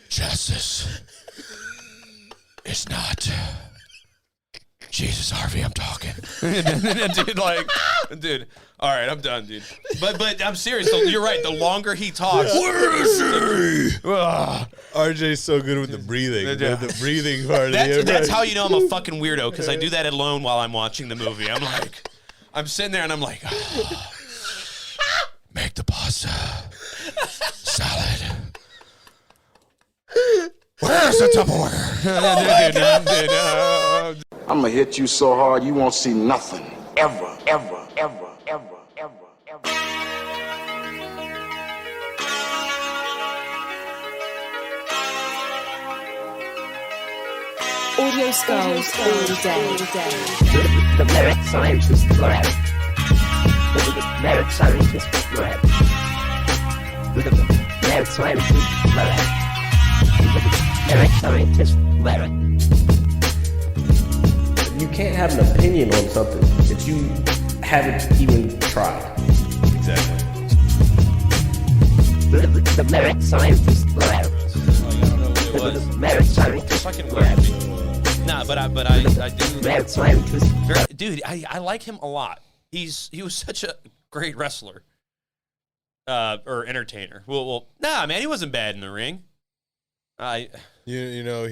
Justice is not Jesus, Harvey. I'm talking, dude. All right, I'm done, dude. But I'm serious. So you're right. The longer he talks, where is he? RJ's so good with the breathing. The breathing part. That's how you know I'm a fucking weirdo, because I do that alone while I'm watching the movie. I'm sitting there and I'm like, make the pasta salad. Where's the Tupperware? I'm gonna hit you so hard you won't see nothing. Ever, ever, ever, ever, ever, ever. Audio skulls all day. The merit scientist lab. The merit scientist lab. The merit scientist lab. The merit scientist lab. You can't have an opinion on something that you haven't even tried. Exactly. The merit scientist lab. I don't know what it was. The merit scientist Fucking lab. weird. Nah, but I do. Merit scientist. Dude, I like him a lot. He was such a great wrestler, or entertainer. Well, nah, man, he wasn't bad in the ring. You know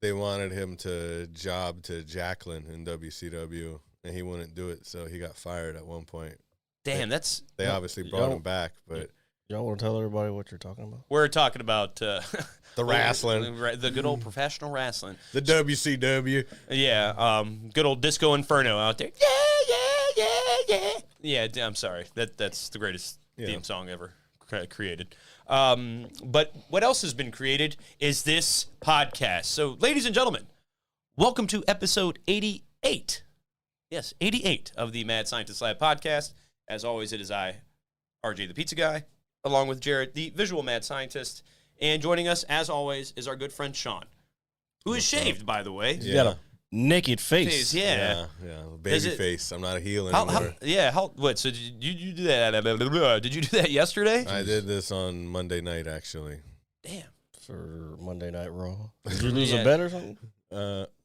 they wanted him to job to Jacqueline in WCW, and he wouldn't do it, so he got fired at one point. Damn, They obviously brought him back, but Y'all want to tell everybody what you're talking about? we're talking about the wrestling, the good old professional wrestling. the WCW. Yeah, good old Disco Inferno out there. Yeah. I'm sorry. That's the greatest theme song ever created. But what else has been created is this podcast. So, ladies and gentlemen, welcome to episode 88. Yes, 88 of the Mad Scientist Lab podcast. As always, it is I, RJ the Pizza Guy, along with Jared, the visual mad scientist. And joining us, as always, is our good friend Sean, who is shaved, by the way. You got a naked face. Yeah. Baby face. I'm not a heel anymore. What? So did you do that? Did you do that yesterday? I did this on Monday night, actually. Damn. For Monday Night Raw. Did you lose a bet or something?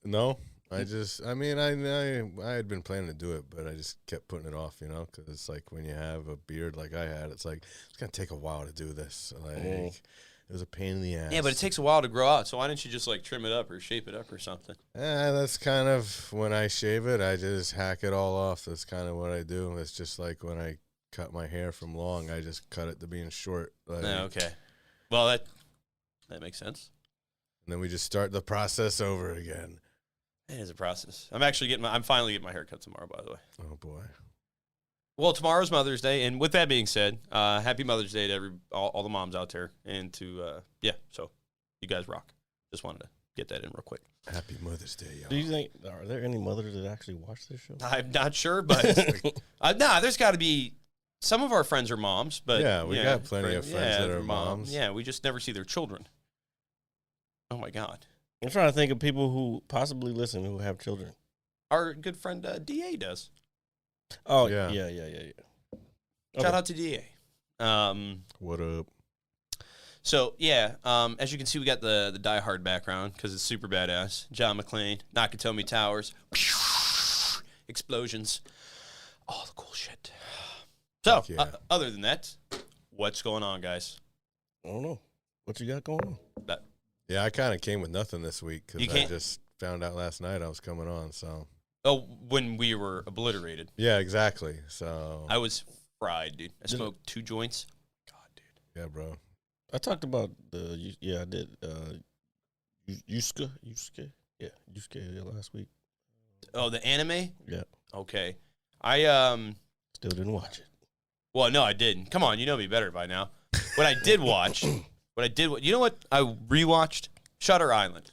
No. I had been planning to do it, but I just kept putting it off, because it's like when you have a beard like I had, it's like, it's going to take a while to do this. It was a pain in the ass. Yeah, but it takes a while to grow out, so why don't you just, trim it up or shape it up or something? That's kind of, when I shave it, I just hack it all off. That's kind of what I do. It's just like when I cut my hair from long, I just cut it to being short. Okay. Well, that makes sense. And then we just start the process over again. It is a process. I'm finally getting my hair cut tomorrow, by the way. Oh, boy. Well, tomorrow's Mother's Day, and with that being said, happy Mother's Day to all the moms out there, and so you guys rock. Just wanted to get that in real quick. Happy Mother's Day, y'all. Do you think, are there any mothers that actually watch this show? I'm not sure, but there's got to be. Some of our friends are moms, but yeah, we got plenty of friends that are moms. Yeah, we just never see their children. Oh my God. I'm trying to think of people who possibly listen who have children. Our good friend DA does. Oh, yeah. Shout out to DA. What up? So, as you can see, we got the Die Hard background because it's super badass. John McClane, Nakatomi Towers, explosions, all the cool shit. So, other than that, what's going on, guys? I don't know. What you got going on? Yeah, I kind of came with nothing this week because I just found out last night I was coming on. So, when we were obliterated. Yeah, exactly. So I was fried, dude. I smoked 2 joints. God, dude. Yeah, bro. I talked about I did. Yusuke. Yeah, Yusuke last week. Oh, the anime? Yeah. Okay. I still didn't watch it. Well, no, I didn't. Come on, you know me better by now. What I did watch. You know what I rewatched? Shutter Island.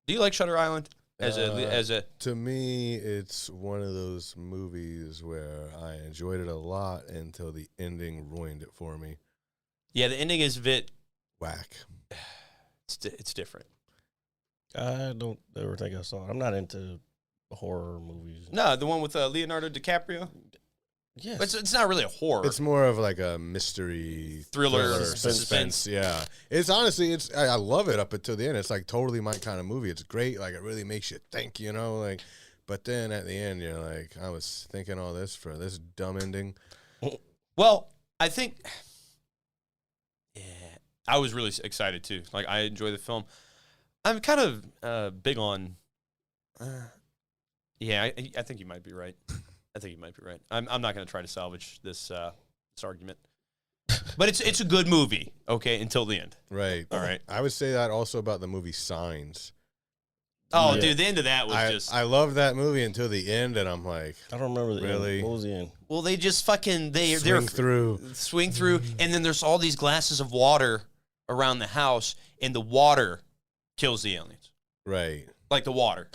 Do you like Shutter Island? To me, it's one of those movies where I enjoyed it a lot until the ending ruined it for me. Yeah, the ending is a bit whack. It's different. I don't ever think I saw it. I'm not into horror movies. No, the one with Leonardo DiCaprio. Yes. But it's not really a horror. It's more of like a mystery Thriller, suspense. Yeah, it's honestly, I love it up until the end. It's like totally my kind of movie. It's great. Like it really makes you think, you know. Like, but then at the end, you're like, I was thinking all this for this dumb ending. Well, I think, yeah, I was really excited too. Like I enjoy the film. I'm kind of big on. Yeah, I think you might be right. I think you might be right. I'm not going to try to salvage this argument, but it's a good movie. Okay, until the end. Right. All right. I would say that also about the movie Signs. Oh, Yeah. dude, the end of that was I love that movie until the end, and I'm like, I don't remember the Really? end. What was the end? well, they just fucking they're swing through. and then there's all these glasses of water around the house, and the water kills the aliens, Right. like the water.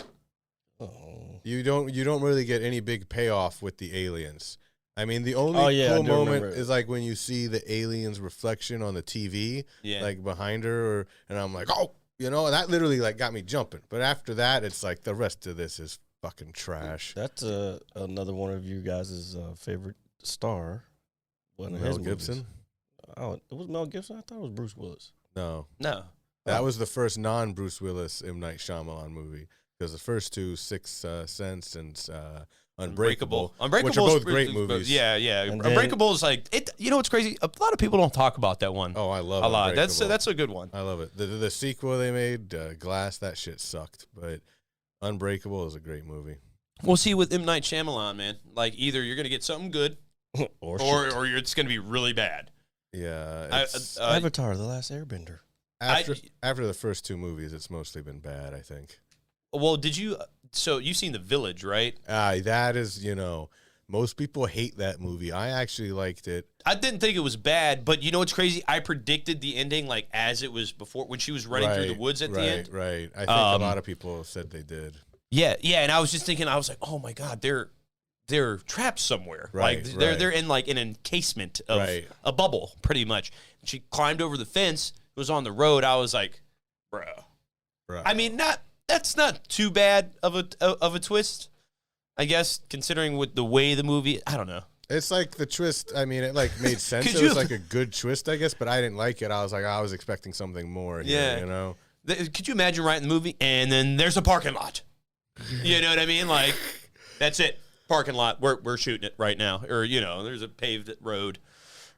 Oh. You don't really get any big payoff with the aliens. I mean, the only Oh, yeah, I cool do moment remember it. is like when you see the alien's reflection on the TV, Yeah. like behind her, and I'm like, oh, you know, that literally like got me jumping. But after that, it's like the rest of this is fucking trash. That's another one of you guys' favorite star. One of Mel his movies. Gibson? Oh, it was Mel Gibson? I thought it was Bruce Willis. No, No. that was the first non-Bruce Willis M. Night Shyamalan movie. Because the first two, Sixth Sense and Unbreakable, which are both great movies. Yeah. And then- Unbreakable is like it. You know what's crazy? A lot of people don't talk about that one. Oh, I love a lot. Unbreakable. That's a good one. I love it. The sequel they made, Glass, that shit sucked. But Unbreakable is a great movie. We'll see with M. Night Shyamalan, man. Like either you're gonna get something good, or it's gonna be really bad. Yeah. Avatar: The Last Airbender. After the first two movies, it's mostly been bad, I think. Well, did you? So you've seen The Village, right? That is, most people hate that movie. I actually liked it. I didn't think it was bad, but you know what's crazy? I predicted the ending like as it was before when she was running through the woods at the end. Right. I think a lot of people said they did. Yeah, and I was just thinking, I was like, oh my god, they're trapped somewhere. Right, like right. they're in like an encasement of Right. a bubble, pretty much. She climbed over the fence, was on the road. I was like, bro. Right. I mean, that's not too bad of a twist, I guess, considering with the way the movie. I don't know. It's like the twist. I mean, it like made sense. Could It you- was like a good twist, I guess, but I didn't like it. I was expecting something more. Here, Yeah. Could you imagine writing the movie and then there's a parking lot? You know what I mean? Like, that's it. Parking lot. We're shooting it right now. Or, there's a paved road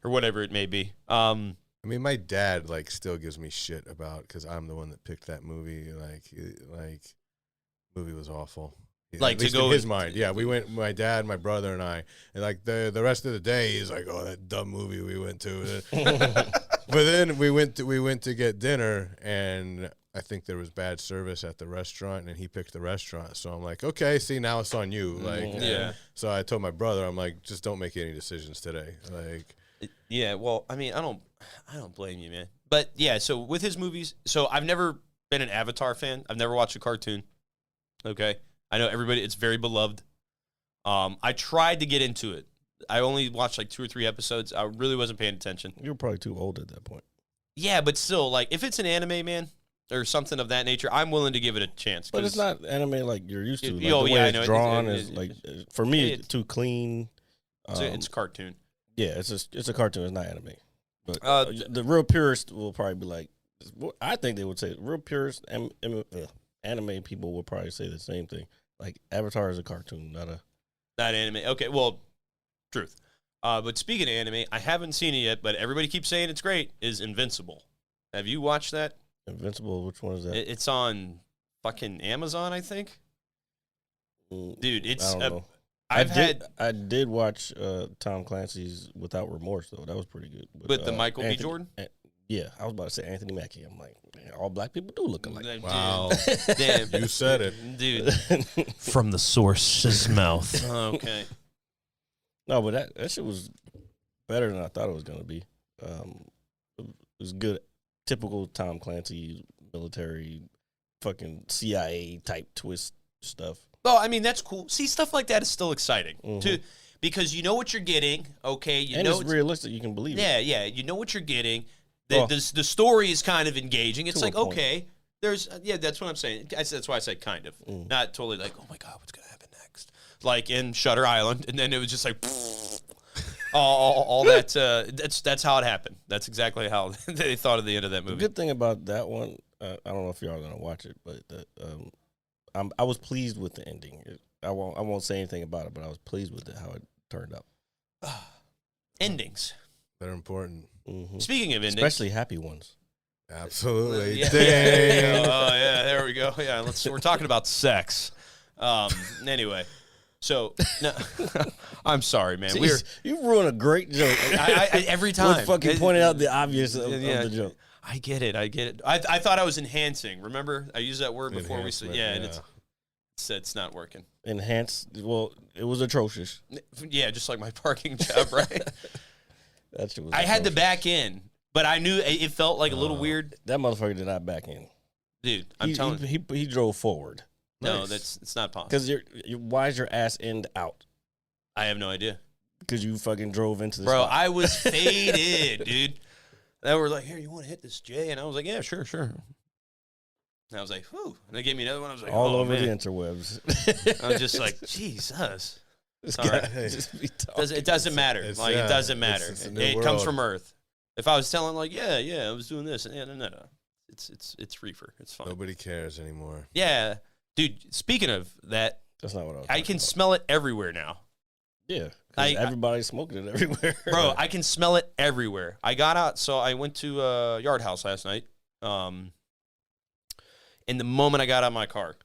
or whatever it may be. I mean, my dad still gives me shit about because I'm the one that picked that movie. Movie was awful. Like, At to least go in his mind. Yeah, we went. My dad, my brother, and I. And the rest of the day, he's like, "Oh, that dumb movie we went to." But then we went to get dinner, and I think there was bad service at the restaurant, and he picked the restaurant. So I'm like, "Okay, see, now it's on you." Yeah. So I told my brother, I'm like, "Just don't make any decisions today." Yeah, well, I mean, I don't blame you, man. But yeah, so with his movies, so I've never been an Avatar fan. I've never watched a cartoon. Okay, I know everybody; it's very beloved. I tried to get into it. I only watched like 2 or 3 episodes. I really wasn't paying attention. You were probably too old at that point. Yeah, but still, like if it's an anime, man, or something of that nature, I'm willing to give it a chance. But it's not anime like you're used to. Like, Oh, the yeah, I way know. it's drawn It- is it- like for me, it- it's too clean. It's a cartoon. Yeah, it's a cartoon. It's not anime. But Uh, the real purist will probably be like, I think they would say real purist anime people will probably say the same thing. Like Avatar is a cartoon, not anime. Okay, well, truth. But speaking of anime, I haven't seen it yet, but everybody keeps saying it's great. Is Invincible? Have you watched that? Invincible. Which one is that? It's on fucking Amazon, I think. Dude, it's I don't know. I did watch Tom Clancy's Without Remorse though. That was pretty good. With the Michael B. Jordan? Yeah, I was about to say Anthony Mackie. I'm like, man, all black people do look alike. Dude, Wow. damn, You said it. dude. From the source's mouth. Okay. No, but that shit was better than I thought it was gonna be. It was good, typical Tom Clancy military, fucking CIA type twist stuff. Well, I mean that's cool. See, stuff like that is still exciting Mhm. because you know what you're getting. Okay, you And know it's realistic. You can believe it. Yeah, you know what you're getting. Well, The story is kind of engaging. It's to a like, point. okay, there's that's what I'm saying. That's why I said kind of, not totally like, oh my god, what's gonna happen next? Like in Shutter Island, and then it was just like, all that. That's how it happened. That's exactly how they thought of the end of that The movie. good thing about that one, I don't know if y'all are gonna watch it, but I was pleased with the ending. I won't say anything about it, but I was pleased with it how it turned out. Endings. They're important. Speaking of endings, Especially happy ones. Absolutely. Yeah. Dang. Oh yeah, there we go. Yeah, we're talking about sex. Anyway, so no, I'm sorry, man. Jeez, you ruin a great joke. I every time We're fucking pointing out the obvious of Yeah. the joke. I get it. I thought I was enhancing. Remember, I used that word before we said, Enhancement, and it's not working. Enhanced. Well, it was atrocious. Yeah, just like my parking job, right? That shit was. I had to atrocious. back in, but I knew it felt like a little weird, That motherfucker did not back in. dude. I'm telling you, he drove forward no, Nice. it's not possible. because why is your ass end out? I have no idea, Because you fucking drove into the bro. spot. I was faded, dude. They were like, "Here, you want to hit this, Jay?" And I was like, "Yeah, sure." And I was like, "Whew!" And they gave me another one. I was like, all "Oh over man." the interwebs. I was just like, "Jesus." This All right. guy just be talking. It doesn't matter. It's- Like yeah, it doesn't it's- matter. it's a new It comes world. from Earth. If I was telling like, yeah, I was doing this, no. It's reefer. It's fine. Nobody cares anymore. Yeah, dude. Speaking of that, That's not what I was. I talking can about. smell it everywhere now, Yeah, 'cause I- everybody's smoking it everywhere, bro. I can smell it everywhere. I got out, so I went to Yard House last night. And the moment I got out of my car,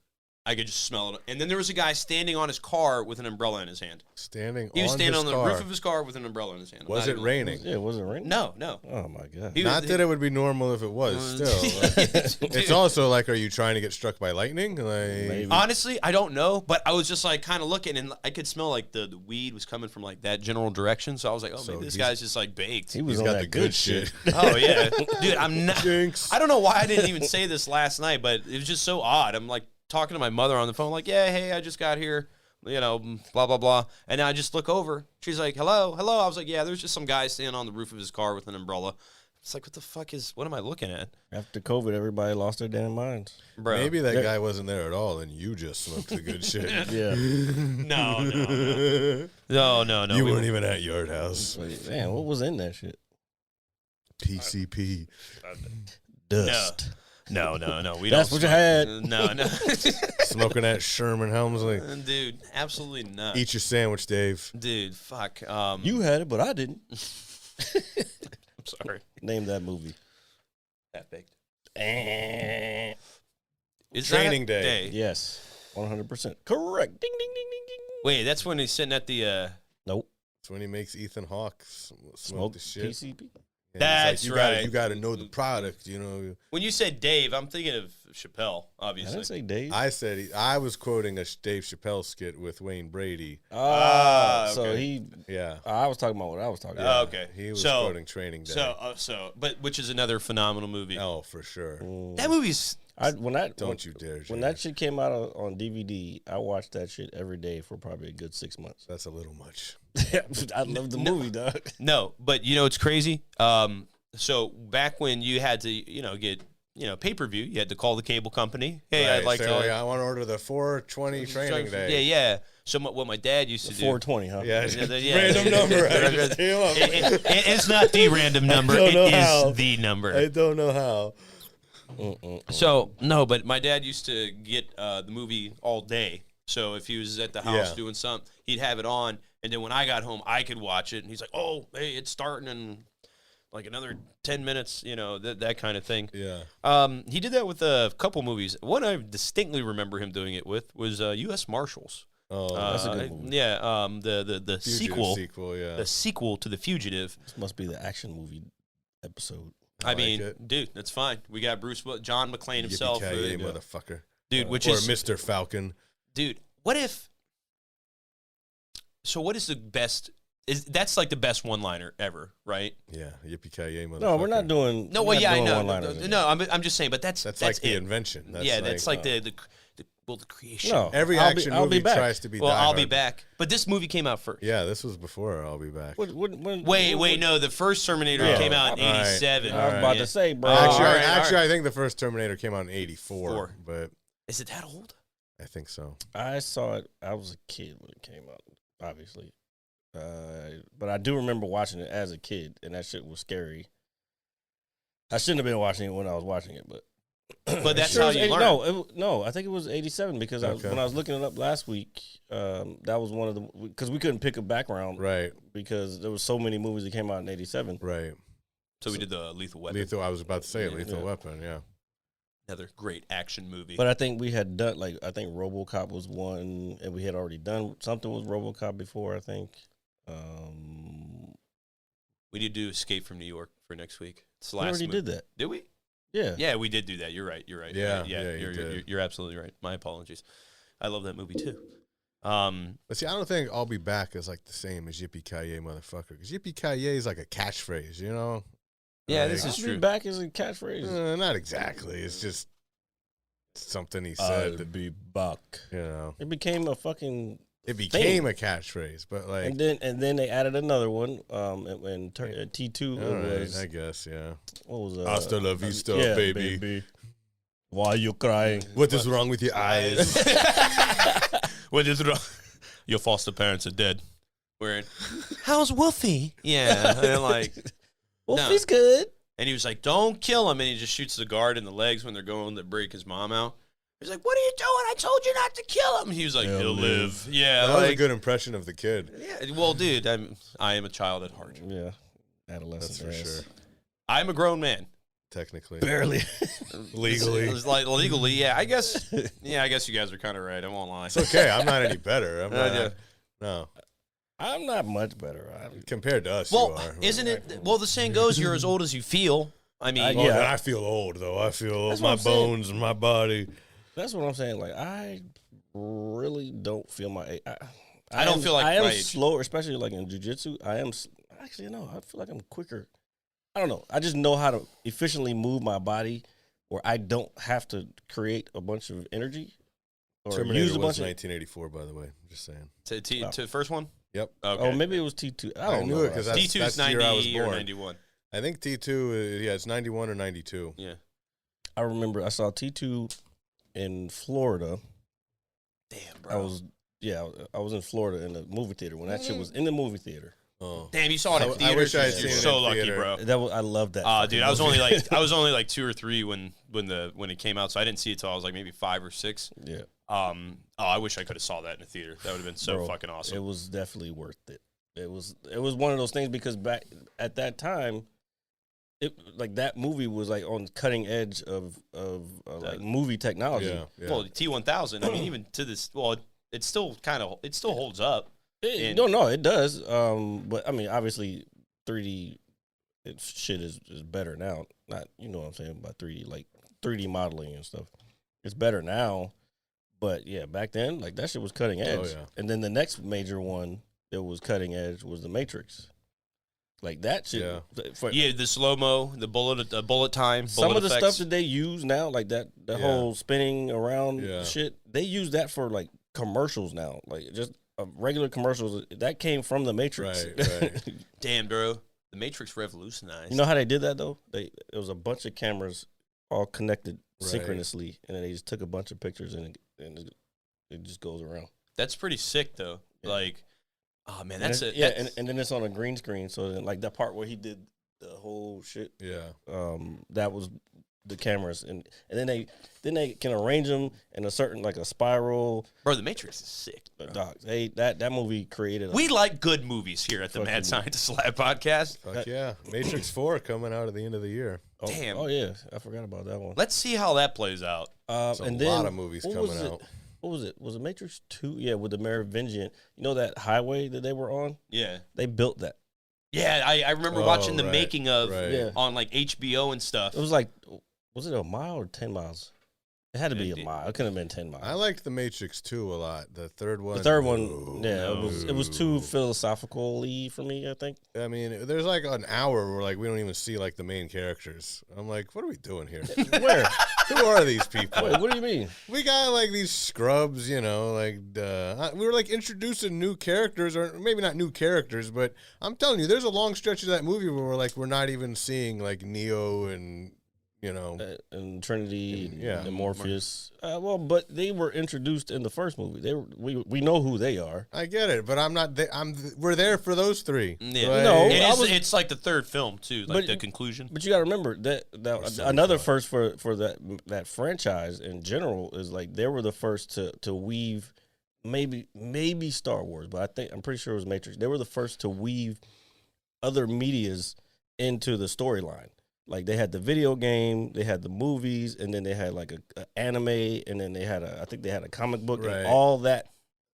I could just smell it. And then there was a guy standing on his car with an umbrella in his hand. Standing He was on standing his on the car. roof of his car with an umbrella in his hand. I'm Was not it even- raining? Yeah, was it raining? No. Oh my god. He- Not that it would be normal if it was. Still, Dude. it's also like, are you trying to get struck by lightning? Like, Maybe. Honestly, I don't know, but I was just like kind of looking, and I could smell like the weed was coming from like that general direction. So I was like, oh, So maybe this he's- guy's just like baked. He was he's on got that the good shit. Oh yeah, dude, I'm not. Jinx. I don't know why I didn't even say this last night, but it was just so odd. I'm like talking to my mother on the phone, like, yeah, hey, I just got here, blah blah blah, and I just look over. She's like, hello. I was like, yeah, there's just some guy standing on the roof of his car with an umbrella. It's like, what am I looking at, After COVID, everybody lost their damn minds. bro? Maybe that guy wasn't there at all, and you just smoked the good shit. Yeah. No. You we weren't even at Yard House. Man, what was in that shit? PCP. Dust. No. We That's don't what you smoke. had. No. Smoking that Sherman Helmsley. Dude, absolutely not. Eat your sandwich, Dave. Dude, fuck. You had it, but I didn't. I'm sorry. Name that movie. That baked. Eh. Is Training that Day. Yes, 100% correct. Ding ding ding ding ding. Wait, that's when he's sitting at the. Nope. That's when he makes Ethan Hawke smoke Smoke the shit. PCP. And he's That's like, right. You got to know the product, you know. When you said Dave, I'm thinking of Chappelle, I obviously. didn't say Dave. I said I was quoting a Dave Chappelle skit with Wayne Brady. So okay. he. Yeah. I was talking about what I was talking about. Oh, okay. He was So- quoting Training Day. But which is another phenomenal movie. Oh, for sure. That movie's. Don't you dare, When Jay. that shit came out on DVD, I watched that shit every day for probably a good 6 months. That's a little much. I love the movie, dog. No, but it's crazy. So back when you had to, get, pay-per-view, you had to call the cable company. Hey, I'd Right, like say, to. oh, yeah, I want to order the 420 Training Day. Yeah. So what my dad used to do. 420, huh? Yeah, Yeah. random number. I just came up. It's not the random number. don't It know is how. the number. I don't know how. So no, but my dad used to get the movie all day. So if he was at the house Yeah. doing something, he'd have it on, and then when I got home, I could watch it. And he's like, "Oh, hey, it's starting in like another 10 minutes," that kind of thing. Yeah. He did that with a couple movies. One I distinctly remember him doing it with was U.S. Marshals. Oh, That's a good movie. Yeah, the Fugitive sequel, yeah. the sequel to The Fugitive. This must be the action movie episode. I like mean, it. dude, that's fine. We got John McClane himself, Yippee-ki-yay, motherfucker. dude. Which or is Mr. Falcon. dude. What is the best? That's like the best one-liner ever, right? Yeah, yippee-ki-yay, motherfucker. No, we're not doing. No, we're well, not yeah, I doing know. one-liners. No, I'm just saying, but that's like the it. invention. That's Yeah, that's like the creation. No, Every I'll be- action I'll be movie back. tries to be Well, Die I'll be Hard. back. But this movie came out first. Yeah, this was before I'll Be Back. Wait, no. The first Terminator Yeah. came out in All right. '87. I was about to say, bro. Actually, all right, actually all right. I think the first Terminator came out in 84, Four. but Is it that old? I think so. I saw it. I was a kid when it came out. Obviously, but I do remember watching it as a kid, and that shit was scary. I shouldn't have been watching it when I was watching it, but that's sure how it was you 80 learn. No, I think it was 87 because when I was looking it up last week, that was one of the because we couldn't pick a background Right. because there was so many movies that came out in 87. Right. So we did the Lethal Weapon. I was about to say Lethal Weapon, yeah. Another great action movie. But I think we had done I think RoboCop was one, and we had already done something with RoboCop before. I think. We need to do Escape from New York for next week. It's the We last already movie. did that. Did we? Yeah. Yeah, we did do that. You're right. Yeah, you did. You're absolutely right. My apologies. I love that movie too. But see, I don't think I'll be back is like the same as Yippee Ki-Yay, motherfucker. Because Yippee Ki-Yay is like a catchphrase, you know? Yeah, Like, this is I'll true. be back as a catchphrase. Not exactly. It's just something he said. I'll be back. You know, It became a fucking. it became a catchphrase, but like, And then they added another one. And T2 all right, was I guess, yeah. what was Hasta la vista, yeah, baby. Why are you crying? What is wrong with your eyes? What is wrong? Your foster parents are dead. We're in. How's Wolfie? Yeah, and like, Wolfie's good. and he was like, "Don't kill him," and he just shoots the guard in the legs when they're going to break his mom out. He's like, "What are you doing? I told you not to kill him." He was like, "He'll live." Yeah, That was a like, good impression of the kid. yeah. Well, dude, I am a child at heart. Yeah, adolescent. That's for sure. I'm a grown man. Technically. Barely. Legally. It's like legally, yeah. I guess you guys are kind of right. I won't lie. It's okay. I'm not any better. I'm not. Yeah. No. I'm not much better. Compared to us, Well, you are. isn't it? Well, the saying goes, "You're as old as you feel." I mean, Well, Yeah. then I feel old, though. I feel old. That's what My I'm saying. bones and my body. That's what I'm saying. Like I really don't feel my age. I don't feel like I am my age. slower, especially like in jiu-jitsu. I am actually no. I feel like I'm quicker. I don't know. I just know how to efficiently move my body, where I don't have to create a bunch of energy or Terminator use a was bunch of. 1984, by the way. I'm just saying. to first one. Yep. Okay. Oh, maybe it was T2. I I don't knew know. it 'cause that's- T2's the year I was 90 or born. 91. I think T2, it's 91 or 92. Yeah. I remember I saw T2 in Florida. Damn, I was in Florida in the movie theater when that shit was in the movie theater. Oh. Damn, you saw it in I theaters. wish I had You're seen it so in lucky, theater. bro. I love that. Dude, I was only like 2 or 3 when it came out, so I didn't see it till I was like maybe 5 or 6. Yeah. I wish I could have saw that in the theater. That would have been so Bro, fucking awesome. It was definitely worth it. It was one of those things because back at that time, like that movie was like on cutting edge of like movie technology. Yeah. Yeah. Well, T1000. I mean, even to this, it still holds up. No, it does. But I mean, obviously, 3D shit is better now. Not you know what I'm saying about 3D, like 3D modeling and stuff. It's better now, but yeah, back then, like that shit was cutting edge. yeah. And then the next major one that was cutting edge was the Matrix. Like that shit. Yeah. Yeah, the slow mo, the bullet time, Some bullet of the effects. stuff that they use now, like that whole spinning around shit, they use that for like commercials now, like just regular commercials. That came from the Matrix. Right. Damn, bro, the Matrix revolutionized. You know how they did that though? It was a bunch of cameras all connected Right. synchronously, and then they just took a bunch of pictures and it just goes around. That's pretty sick, though. Yeah. Like, oh man, And that's it's- it. and then it's on a green screen. So then, like that part where he did the whole shit, Yeah. that was the cameras, and then they can arrange them in a certain like a spiral. Bro, the Matrix is sick. Bro. Doc, hey, that movie created. We like good movies here at the Fucking- Mad Scientist Lab podcast. Fuck yeah. Matrix 4 coming out at the end of the year. Damn. Oh yeah, I forgot about that one. Let's see how that plays out. There's And a then lot of movies what coming was it? out. What was it? Was it Matrix 2? Yeah, with the Merovingian. You know that highway that they were on? Yeah. They built that. Yeah, I remember watching the right, making of right. Yeah. on like HBO and stuff. It was like, was it a mile or 10 miles? It had to be a It- mile. It couldn't have been 10 miles. I liked The Matrix 2 a lot. The third one. the third one, no. yeah, it was too philosophical-y for me, I think. I mean, there's like an hour where like we don't even see like the main characters. I'm like, what are we doing here? Where? Who are these people? Wait, what do you mean? We got like these scrubs, you know, like we were like introducing new characters, or maybe not new characters, but I'm telling you, there's a long stretch of that movie where we're not even seeing like Neo and and Trinity, Yeah. and Morpheus. Well, but they were introduced in the first movie. We know who they are. I get it, but I'm not. We're there for those three. Yeah. Like, No, It's like the third film too, like the conclusion. But you got to remember that another first for that franchise in general is like they were the first to weave. Maybe Star Wars, but I'm pretty sure it was Matrix. They were the first to weave other medias into the storyline. Like they had the video game, they had the movies, and then they had like a anime, and then they had I think they had a comic book, Right. and all that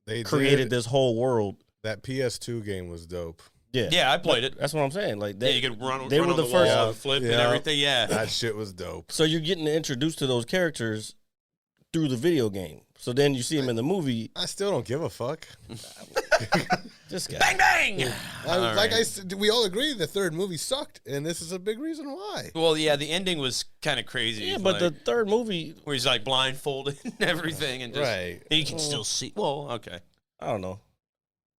they created did. this whole world. That PS2 game was dope. Yeah, I played it. That's what I'm saying. Like You could run. they run were on the wall first- and flip and everything. Yeah, That shit was dope. So you're getting introduced to those characters through the video game. So then you see them in the movie. I still don't give a fuck. This guy. bang bang. I said, we all agree the third movie sucked, and this is a big reason why. Well, yeah, the ending was kind of crazy. Yeah, but the third movie, where he's like blindfolded and everything, and just Right. he can still see. Well, okay. I don't know.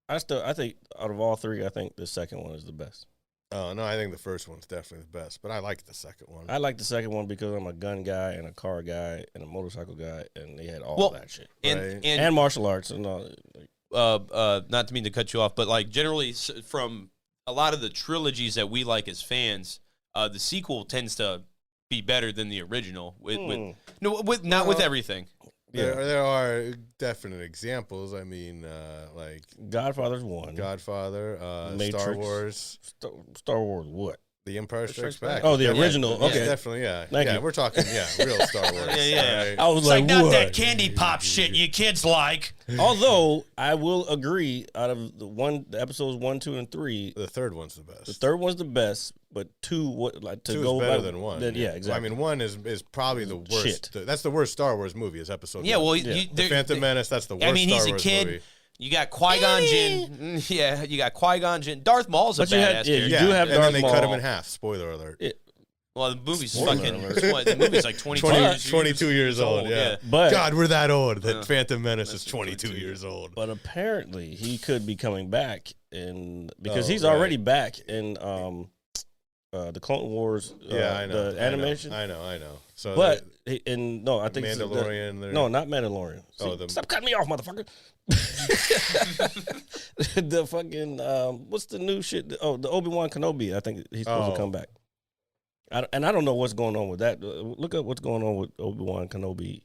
I think out of all three, I think the second one is the best. Oh no, I think the first one's definitely the best, but I like the second one. I like the second one because I'm a gun guy and a car guy and a motorcycle guy, and they had all that shit Right. and martial arts and all. Not to mean to cut you off, but like generally from a lot of the trilogies that we like as fans, the sequel tends to be better than the original. Not with everything. There are definite examples. I mean, like Godfather's one. Godfather, Matrix. Star Wars, Star Wars what? The Empire Strikes Back. Oh, the original. Yeah, Okay. definitely, yeah. Thank you. We're talking, real Star Wars. Yeah. Right? I was It's like not what? that candy pop shit you kids like. Although I will agree, out of the episodes 1, 2, and 3, The third one's the best. the third one's the best, but 2 to Two go is better by, than one. Yeah, exactly. I mean, one is probably the worst. Shit. That's the worst Star Wars movie. Is episode Yeah, one. well, The Phantom Menace. That's the worst. I mean, he's Star a Wars kid. movie. You got Qui-Gon Jinn. Yeah, you got Qui-Gon Jinn. Darth Maul's a But you had- badass yeah, character. you do have and Darth then they cut him Maul. in half. Spoiler alert. Well, the movie's Spoiler fucking. alert. The movie's like 22 22 years old. Yeah. But God, we're that old. That Phantom Menace is 22 years old. But apparently he could be coming back because Oh, he's right. already back in the Clone Wars. Yeah, I know. The animation. I know. So, But I think it's Mandalorian. no, not Mandalorian. Stop cutting me off, motherfucker. The fucking what's the new shit? Oh, the Obi-Wan Kenobi. I think he's supposed to come back. I don't know what's going on with that. Look up what's going on with Obi-Wan Kenobi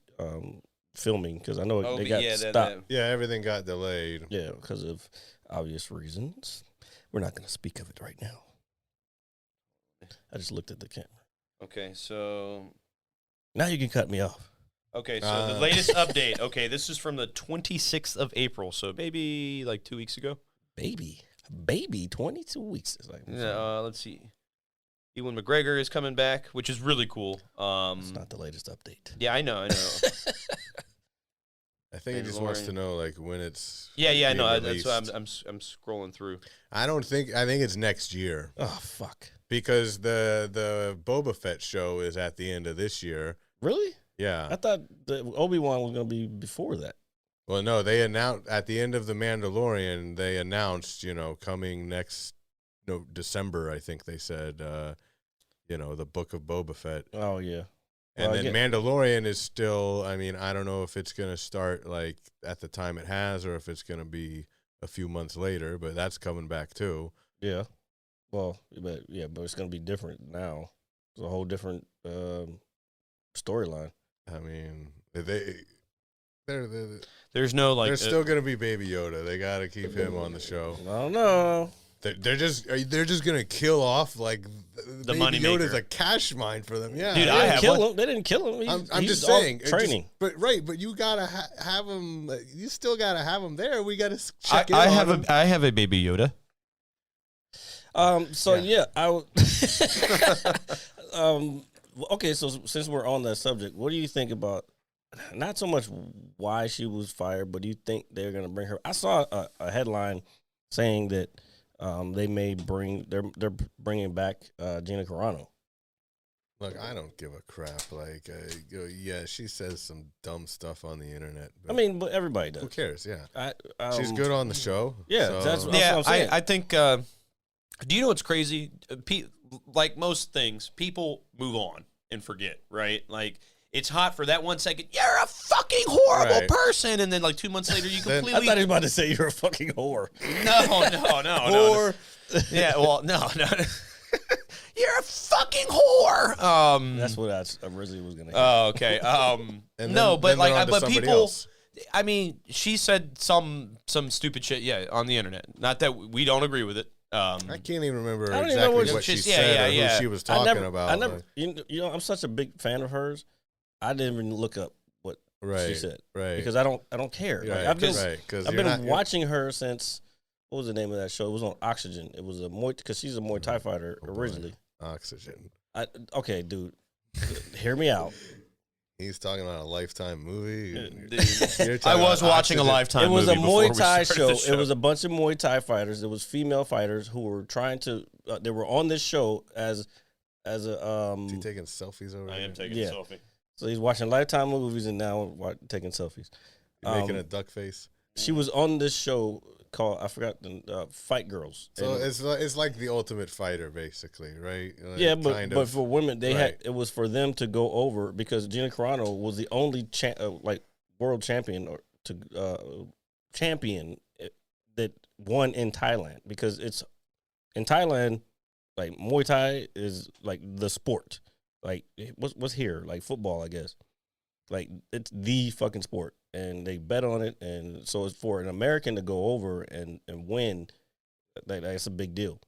filming because I know they got stopped. yeah, everything got delayed. Yeah, because of obvious reasons. We're not going to speak of it right now. I just looked at the camera. Okay, so Now you can cut me off. the latest update. Okay, this is from the 26th of April, so maybe like 2 weeks ago. Baby, 22 weeks. It's like, Let's see. Ewan McGregor is coming back, which is really cool. it's not the latest update. Yeah, I know. I think he just wants to know like when it's. Yeah, being no, that's released. why I'm scrolling through. I think it's next year Oh, fuck. because the Boba Fett show is at the end of this year. Really? Yeah. I thought the Obi-Wan was going to be before that. Well, no, they announced at the end of the Mandalorian. They announced, coming next, December. I think they said, the Book of Boba Fett, Oh, yeah. and Well, then Mandalorian is still. I mean, I don't know if it's gonna start like at the time it has, or if it's gonna be a few months later. But that's coming back too. Yeah. Well, but it's going to be different now. It's a whole different storyline. I mean, they're There's no like. there's still gonna be Baby Yoda. They got to keep him on the show. I don't know. They're just gonna kill off like The Baby money Yoda's maker. a cash mine for them. Yeah, Dude, They I didn't have kill one. him. They didn't kill him. I'm He's just all saying, training. but you gotta have him. You still gotta have him there. We gotta check in on him. I have a baby Yoda. Okay, so since we're on that subject, what do you think about not so much why she was fired, but do you think they're going to bring her? I saw a headline saying that they're bringing back Gina Carano. Look, I don't give a crap. Like, yeah, she says some dumb stuff on the internet. I mean, but everybody does. who cares? Yeah, She's she's good on the show. Yeah, so- that's what Yeah, I'm saying. I think. Do you know what's crazy? Like most things, people move on. and forget, right? Like, it's hot for that 1 second. You're a fucking horrible person. And then, like, 2 months later, you completely... I thought he was about to say you're a fucking whore. No. Yeah, well, no. You're a fucking whore. That's what I originally was going to Oh, okay. And no, then- but then they're like, on to but somebody people... else. I mean, she said some stupid shit, on the internet. Not that we don't agree with it. I can't even remember I don't even exactly know what she just- said or yeah. who she was talking about. I never, like, you know, I'm such a big fan of hers. I didn't even look up what right, she said, right. Because I don't care. Like, Right, I've been, because I've been watching her since. What was the name of that show? It was on Oxygen. It was a because she's a Muay Thai fighter originally. Oxygen. Okay, dude, hear me out. He's talking about a Lifetime movie. I was watching a Lifetime It was a movie before we Muay Thai started show. the It was a bunch of Muay Thai fighters. It was female fighters who were trying to. They were on this show as a. Is he taking selfies over I there? am taking Yeah. a selfie. So he's watching Lifetime movies and now taking selfies. You making a duck face? She was on this show called I forgot the Fight Girls. So And- it's like The Ultimate Fighter, basically, right? Like, yeah, but kind but of. for women, they Right. had it was for them to go over because Gina Carano was the only world champion or champion that won in Thailand because it's in Thailand like Muay Thai is like the sport. Like what's here like football, I guess. Like it's the fucking sport, and they bet on it, and so it's for an American to go over and win. That's a big deal.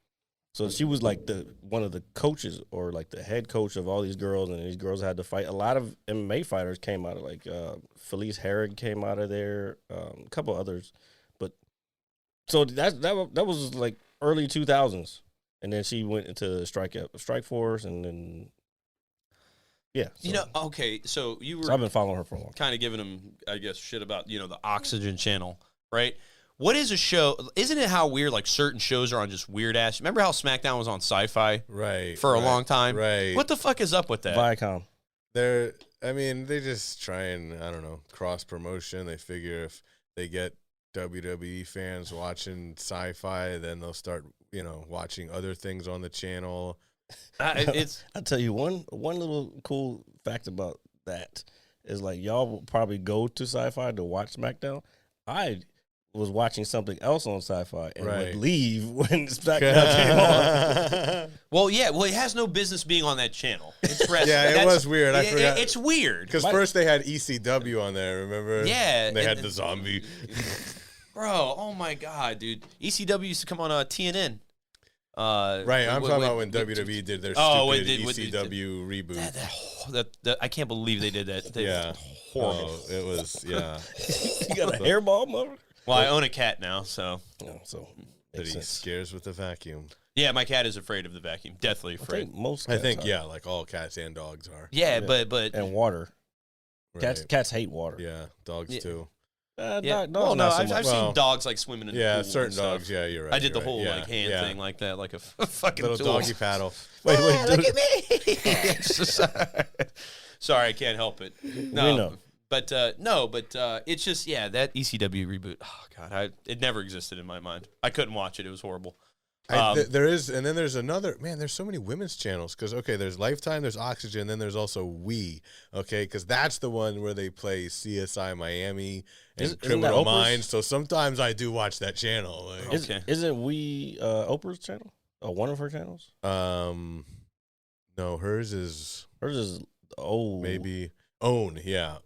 So she was like one of the coaches or like the head coach of all these girls, and these girls had to fight. A lot of MMA fighters came out of like Felice Herrig came out of there, a couple others, but so that was like early 2000s, and then she went into Strike Force, and then. Yeah, so. Okay, so you were So I've been following her for a long time. kind of giving him, I guess, shit about, the Oxygen channel, right? What is a show? Isn't it how weird, like, certain shows are on just weird ass? Remember how SmackDown was on Sci-Fi Right. for a long time? Right. What the fuck is up with that? Viacom. They just try and, I don't know, cross promotion. They figure if they get WWE fans watching Sci-Fi, then they'll start, watching other things on the channel. It's I'll tell you one little cool fact about that is like y'all will probably go to Sci-Fi to watch SmackDown. I was watching something else on Sci-Fi and Right. would leave when SmackDown came on. well, it has no business being on that channel. It's wrestling. Yeah, it was weird. I forgot. It's weird. Because first they had ECW on there, remember? Yeah, And they and had then- the zombie. Bro, oh my god, dude. ECW used to come on TNN. Right, I'm talking about when WWE did their stupid ECW reboot. That I can't believe they did that. Yeah. Horrible. Oh, it was, yeah. You got a hairball, mother? Well, I own a cat now, so. No, so That makes he sense. scares with the vacuum. Yeah, my cat is afraid of the vacuum. Deathly I afraid. think most I cats think, are. yeah, like all cats and dogs are. Yeah, but And water. Right. Cats hate water. Yeah, dogs Yeah. too. yeah. Dogs Well, no, not so I've much. seen Well, dogs like swimming in the Yeah, pool certain and stuff. dogs, yeah, you're right. I did the you're whole right. like hand yeah. thing like that, like a fucking Little tool. doggy paddle. Wait, Look dude. at me! It's just- sorry, I can't help it. No, We know. But it's just that ECW reboot. Oh god, it never existed in my mind. I couldn't watch it. It was horrible. There is, and then there's another, man, there's so many women's channels, because, okay, there's Lifetime, there's Oxygen, then there's also We, okay, because that's the one where they play CSI Miami and Isn't that Criminal Oprah's? Minds, so sometimes I do watch that channel. Like, Okay. Isn't we Oprah's channel? Or one of her channels? no, hers is Hers is maybe Own,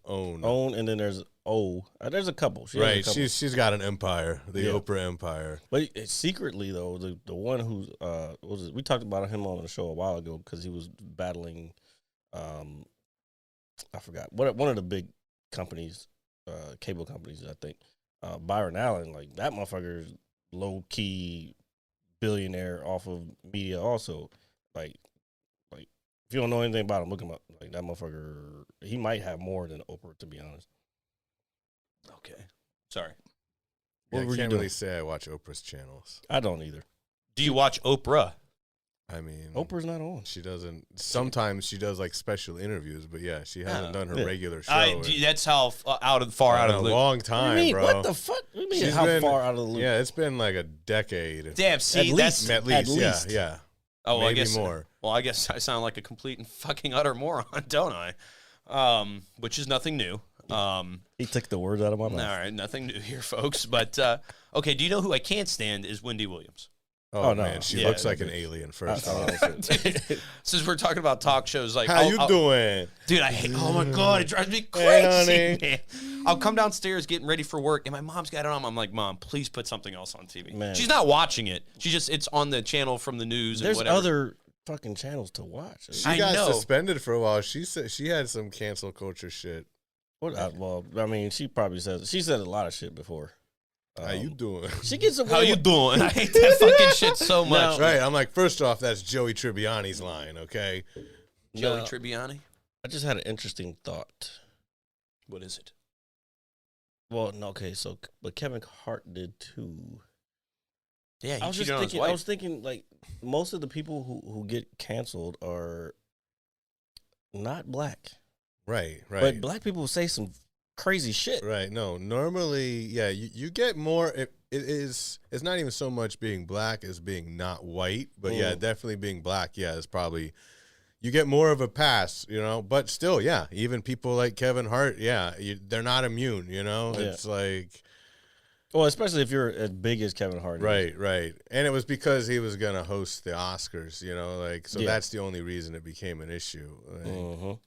Own, and then there's there's a couple. She has a right, couple. she's got an empire, the Yeah. Oprah empire. But secretly though, the one who's we talked about him on the show a while ago because he was battling, I forgot one of the big companies, cable companies, I think, Byron Allen. Like that motherfucker is low key billionaire off of media. Also, like if you don't know anything about him, look him up. Like that motherfucker, he might have more than Oprah, to be honest. Okay, sorry. Yeah, What I were you can't doing? really say I watch Oprah's channels. I don't either. Do you watch Oprah? I mean, Oprah's not on. she doesn't. Sometimes she does like special interviews, but yeah, she hasn't done her Yeah. regular show. in That's how far out a of the loop. long What time, do you mean? bro. What the fuck? What do you mean? She's How been- far out of the loop? Yeah, it's been like a decade. Damn, see, At that's least. At least, At least. yeah. Oh, well, maybe I guess more. Well, I guess I sound like a complete and fucking utter moron, don't I? Which is nothing new. He took the words out of my mouth. All right, nothing new here, folks. But okay, do you know who I can't stand is Wendy Williams? Oh, no. man, she Yeah, looks like an alien first off. Since we're talking about talk shows, like How you doing? dude? I hate. Oh my god, it drives me Hey, crazy. honey. Man. I'll come downstairs getting ready for work, and my mom's got it on. I'm like, Mom, please put something else on TV. Man. She's not watching it. It's on the channel from the news. There's and whatever. other fucking channels to watch. She I got know. suspended for a while. She said she had some cancel culture shit. Well, I mean, she said a lot of shit before. How you doing? She gets away. How you doing? I hate that fucking shit so much. Right. I'm like, first off, that's Joey Tribbiani's line, okay? Joey No. Tribbiani. I just had an interesting thought. What is it? Well, no, okay, but Kevin Hart did too. Yeah, he I was cheated just on his thinking. wife. I was thinking like most of the people who get canceled are not black, Right. but black people say some crazy shit. Right. No, normally, yeah, you get more. It's not even so much being black as being not white, but yeah, definitely being black. Yeah, is probably you get more of a pass, you know. But still, yeah, even people like Kevin Hart, yeah, they're not immune, you know. Yeah. It's like Well, especially if you're as big as Kevin Hart. is. right, and it was because he was gonna host the Oscars, you know, like so Yeah. that's the only reason it became an issue. Like, Mhm.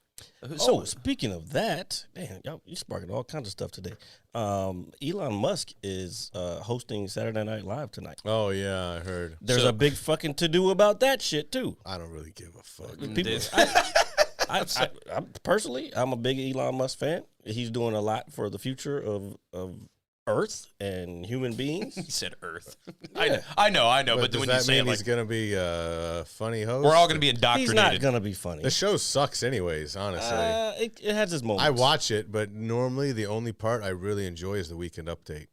So Oh, speaking of that, damn, y'all, you sparking all kinds of stuff today. Elon Musk is hosting Saturday Night Live tonight. oh yeah, I heard. There's a big fucking to do about that shit too. I don't really give a fuck. People, I personally, I'm a big Elon Musk fan. He's doing a lot for the future of Earth and human beings. he said Earth. Yeah. I know. But does when you that say mean it, he's like, gonna be a funny host? we're all going to be He's indoctrinated. not gonna be funny. The show sucks, anyways. Honestly, It has its moments. I watch it, but normally the only part I really enjoy is the weekend update.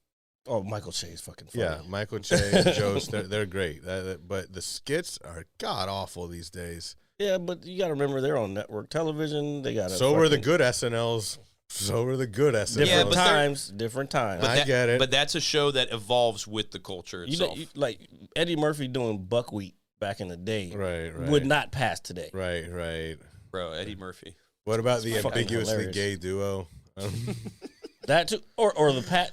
Oh, Michael Che is fucking funny. Yeah, Michael Che and Jost, they're great. But the skits are god awful these days. Yeah, but you got to remember they're on network television. They got So were the good SNLs. So were the good SNLs. different but they're- times. Different times. I get it. But that's a show that evolves with the culture You know, itself. like Eddie Murphy doing buckwheat back in the day Right. would not pass today. Right. Bro, Eddie Murphy. What about the fucking ambiguously hilarious. gay duo? That too, or the Pat.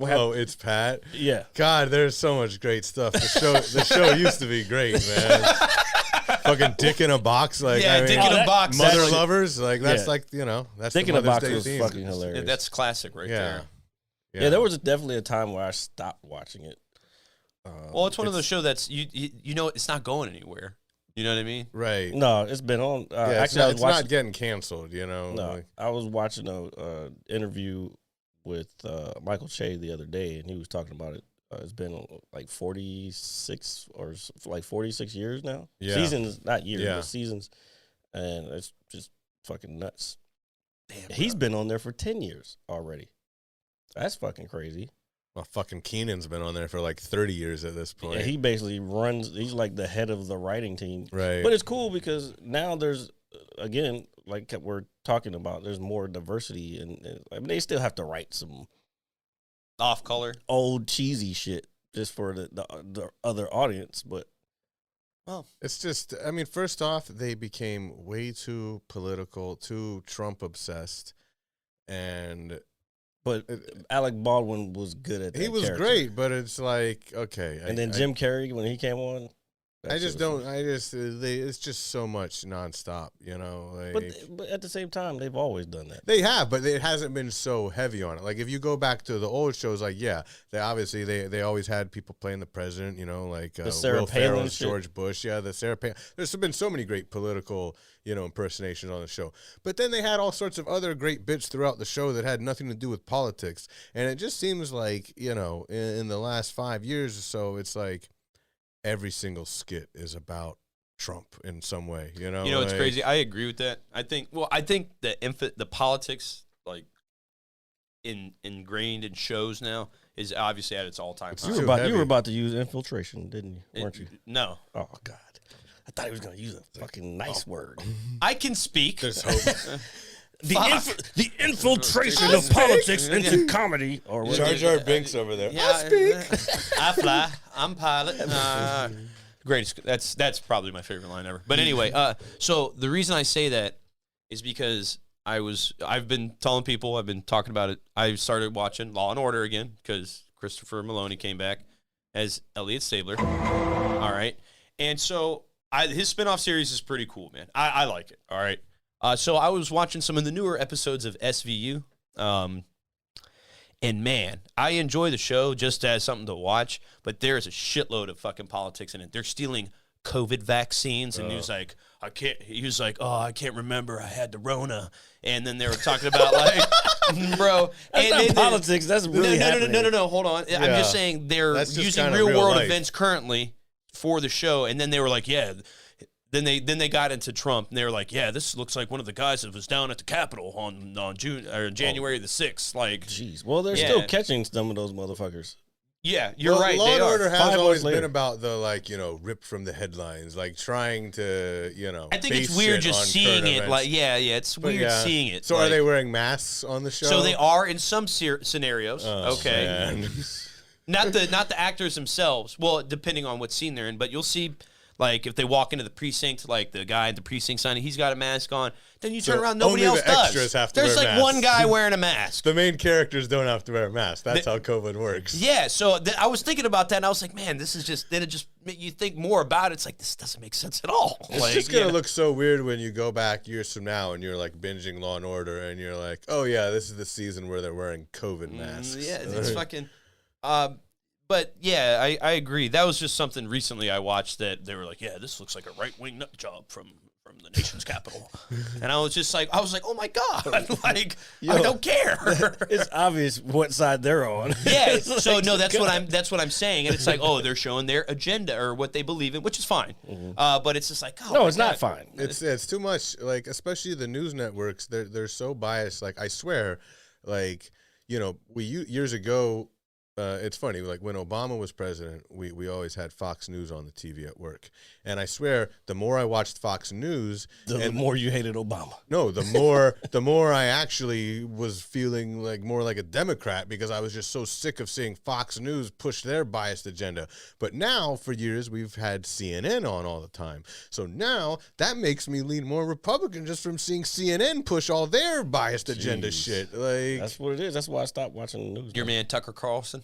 Oh, it's Pat. Yeah. God, there's so much great stuff. The show used to be great, man. Fucking Dick in a Box, like Yeah, I mean, Dick in a Box. Mother That's- Lovers, like that's Yeah. like that's Dick the in a Mother's Box Day was theme. fucking hilarious. That's classic right Yeah. there. Yeah, there was definitely a time where I stopped watching it. Well, it's one of those shows that's you know it's not going anywhere. You know what I mean? right. No, it's been on. Yeah, it's, actually, not, I was it's watching. not getting canceled, you know. No, like- I was watching a interview with Michael Che the other day, and he was talking about it. It's been like 46 or like 46 years now. Yeah. Seasons, not years, Yeah. but seasons, and it's just fucking nuts. Damn, He's been on there for 10 years already. That's fucking crazy. well, fucking Keenan's been on there for like 30 years at this point. Yeah, he basically runs. He's like the head of the writing team. right. But it's cool because now there's, again, like we're talking about, there's more diversity, and I mean, they still have to write some off color. old cheesy shit just for the other audience. But It's just, I mean, first off, they became way too political, too Trump obsessed, and Alec Baldwin was good at that. he was character. great. But it's like, okay, And then Jim Carrey when he came on. that I shit just was don't. fun. It's just so much nonstop, you know. Like, But at the same time, they've always done that. they have, but it hasn't been so heavy on it. Like if you go back to the old shows, like they obviously they always had people playing the president, you know, like The Sarah Will Palin Ferrell's shit. George Bush, the Sarah Palin. There's been so many great political, you know, impersonations on the show. But then they had all sorts of other great bits throughout the show that had nothing to do with politics, and it just seems like, you know, in the last 5 years or so, it's like every single skit is about Trump in some way, you know. You know, it's like- crazy. I agree with that. I think the politics like ingrained in shows now is obviously at its all time It's high. too You heavy. were about to use infiltration, didn't you? Weren't you? No, Oh God, I thought he was gonna use a fucking nice word. I can speak. There's hope. The infiltration of politics into comedy, or Jar Jar Binks over there. Yeah, I fly. I'm pilot. Greatest. That's probably my favorite line ever. But anyway, so the reason I say that is because I've been telling people, I've been talking about it. I started watching Law and Order again because Christopher Maloney came back as Elliot Stabler. All right, and so his spinoff series is pretty cool, man. I like it. All right, so I was watching some of the newer episodes of SVU. And man, I enjoy the show just as something to watch, but there is a shitload of fucking politics in it. They're stealing COVID vaccines, and he was like, I can't remember, I had the Rona. And then they were talking about like, bro. That's not politics, that's really happening. No, hold on. I'm just saying they're using real world events currently for the show, and then they were like, yeah. Then they got into Trump, and they were like, "Yeah, this looks like one of the guys that was down at the Capitol on January the 6th." Like, jeez, well, they're still catching some of those motherfuckers. Yeah, you're right. Law and Order has always been later. about the rip from the headlines, like trying to I think it's weird just seeing it. Like, it's weird seeing it. So, are they wearing masks on the show? So they are in some scenarios. Okay, man. not the actors themselves. Well, depending on what scene they're in, but you'll see. Like, if they walk into the precinct, like the guy at the precinct signing, he's got a mask on. Then you turn around, nobody else does. Extras have to There's wear like masks. one guy wearing a mask. The main characters don't have to wear a mask. That's how COVID works. Yeah, so I was thinking about that, and I was like, man, this is just, then it just, you think more about it. It's like, this doesn't make sense at all. It's just going to look so weird when you go back years from now and you're like binging Law and Order, and you're like, oh, yeah, this is the season where they're wearing COVID masks. Yeah, it's fucking... But yeah, I agree. That was just something recently I watched that they were like, yeah, this looks like a right-wing nut job from the nation's capital. And I was like, oh my God, like, I don't care. It's obvious what side they're on. Yeah, so no, that's what I'm saying. And it's like, oh, they're showing their agenda or what they believe in, which is fine. Mm-hmm. But it's just like, oh, no, it's not fine. It's too much. Like, especially the news networks, they're so biased. Like, I swear, like, years ago. It's funny, like when Obama was president, we always had Fox News on the TV at work. And I swear, the more I watched Fox News... The more you hated Obama. No, the more I actually was feeling like more like a Democrat because I was just so sick of seeing Fox News push their biased agenda. But now, for years, we've had CNN on all the time. So now, that makes me lean more Republican just from seeing CNN push all their biased agenda shit. Like, that's what it is. That's why I stopped watching the news. Your man Tucker Carlson?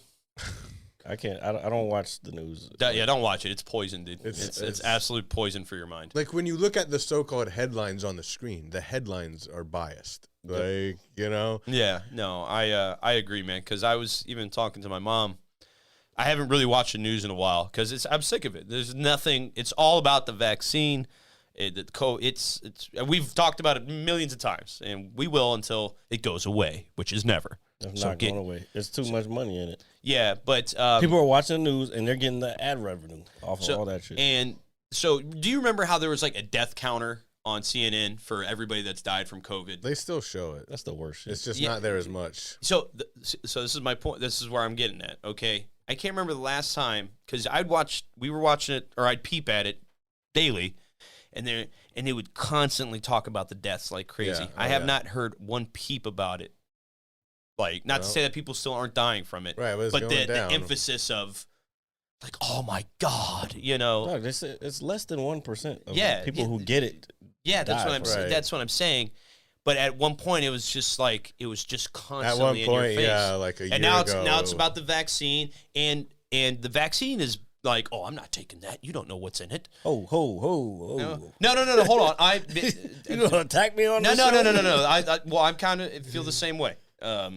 I can't. I don't watch the news. Yeah, don't watch it. It's poison, dude. It's absolute poison for your mind. Like when you look at the so-called headlines on the screen, the headlines are biased. Like, Yeah, no, I agree, man. Because I was even talking to my mom. I haven't really watched the news in a while because I'm sick of it. There's nothing. It's all about the vaccine. We've talked about it millions of times, and we will until it goes away, which is never. It's not going away. There's too much money in it. Yeah, but people are watching the news and they're getting the ad revenue off of all that shit. And so, do you remember how there was like a death counter on CNN for everybody that's died from COVID? They still show it. That's the worst shit. It's just not there as much. So this is my point. This is where I'm getting at. Okay, I can't remember the last time because we were watching it, or I'd peep at it daily, and they would constantly talk about the deaths like crazy. Yeah. I have not heard one peep about it. Like, not to say that people still aren't dying from it, right? But the emphasis of, like, oh my God, Look, it's less than 1% of people who get it. Yeah, that's what I'm saying. But at one point, it was just constantly in your face. Like a year and now ago. Now it's about the vaccine, and the vaccine is like, oh, I'm not taking that. You don't know what's in it. Ho. No. Hold on. You gonna attack me on no, this? No. I'm kind of feel the same way. I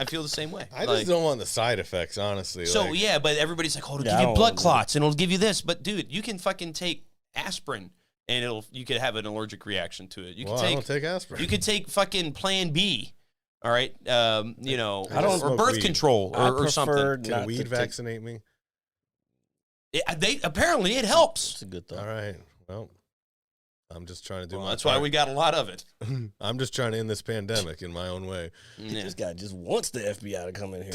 feel the same way. I just don't want the side effects, honestly. So but everybody's like, oh, it'll give you blood clots and it'll give you this. But dude, you can fucking take aspirin and you could have an allergic reaction to it. I don't take aspirin. You could take fucking Plan B. All right, or birth control or something. Can weed vaccinate me? Apparently it helps. It's a good thought. All right, well. I'm just trying to do my That's part. why we got a lot of it. I'm just trying to end this pandemic in my own way. Yeah. This guy just wants the FBI to come in here.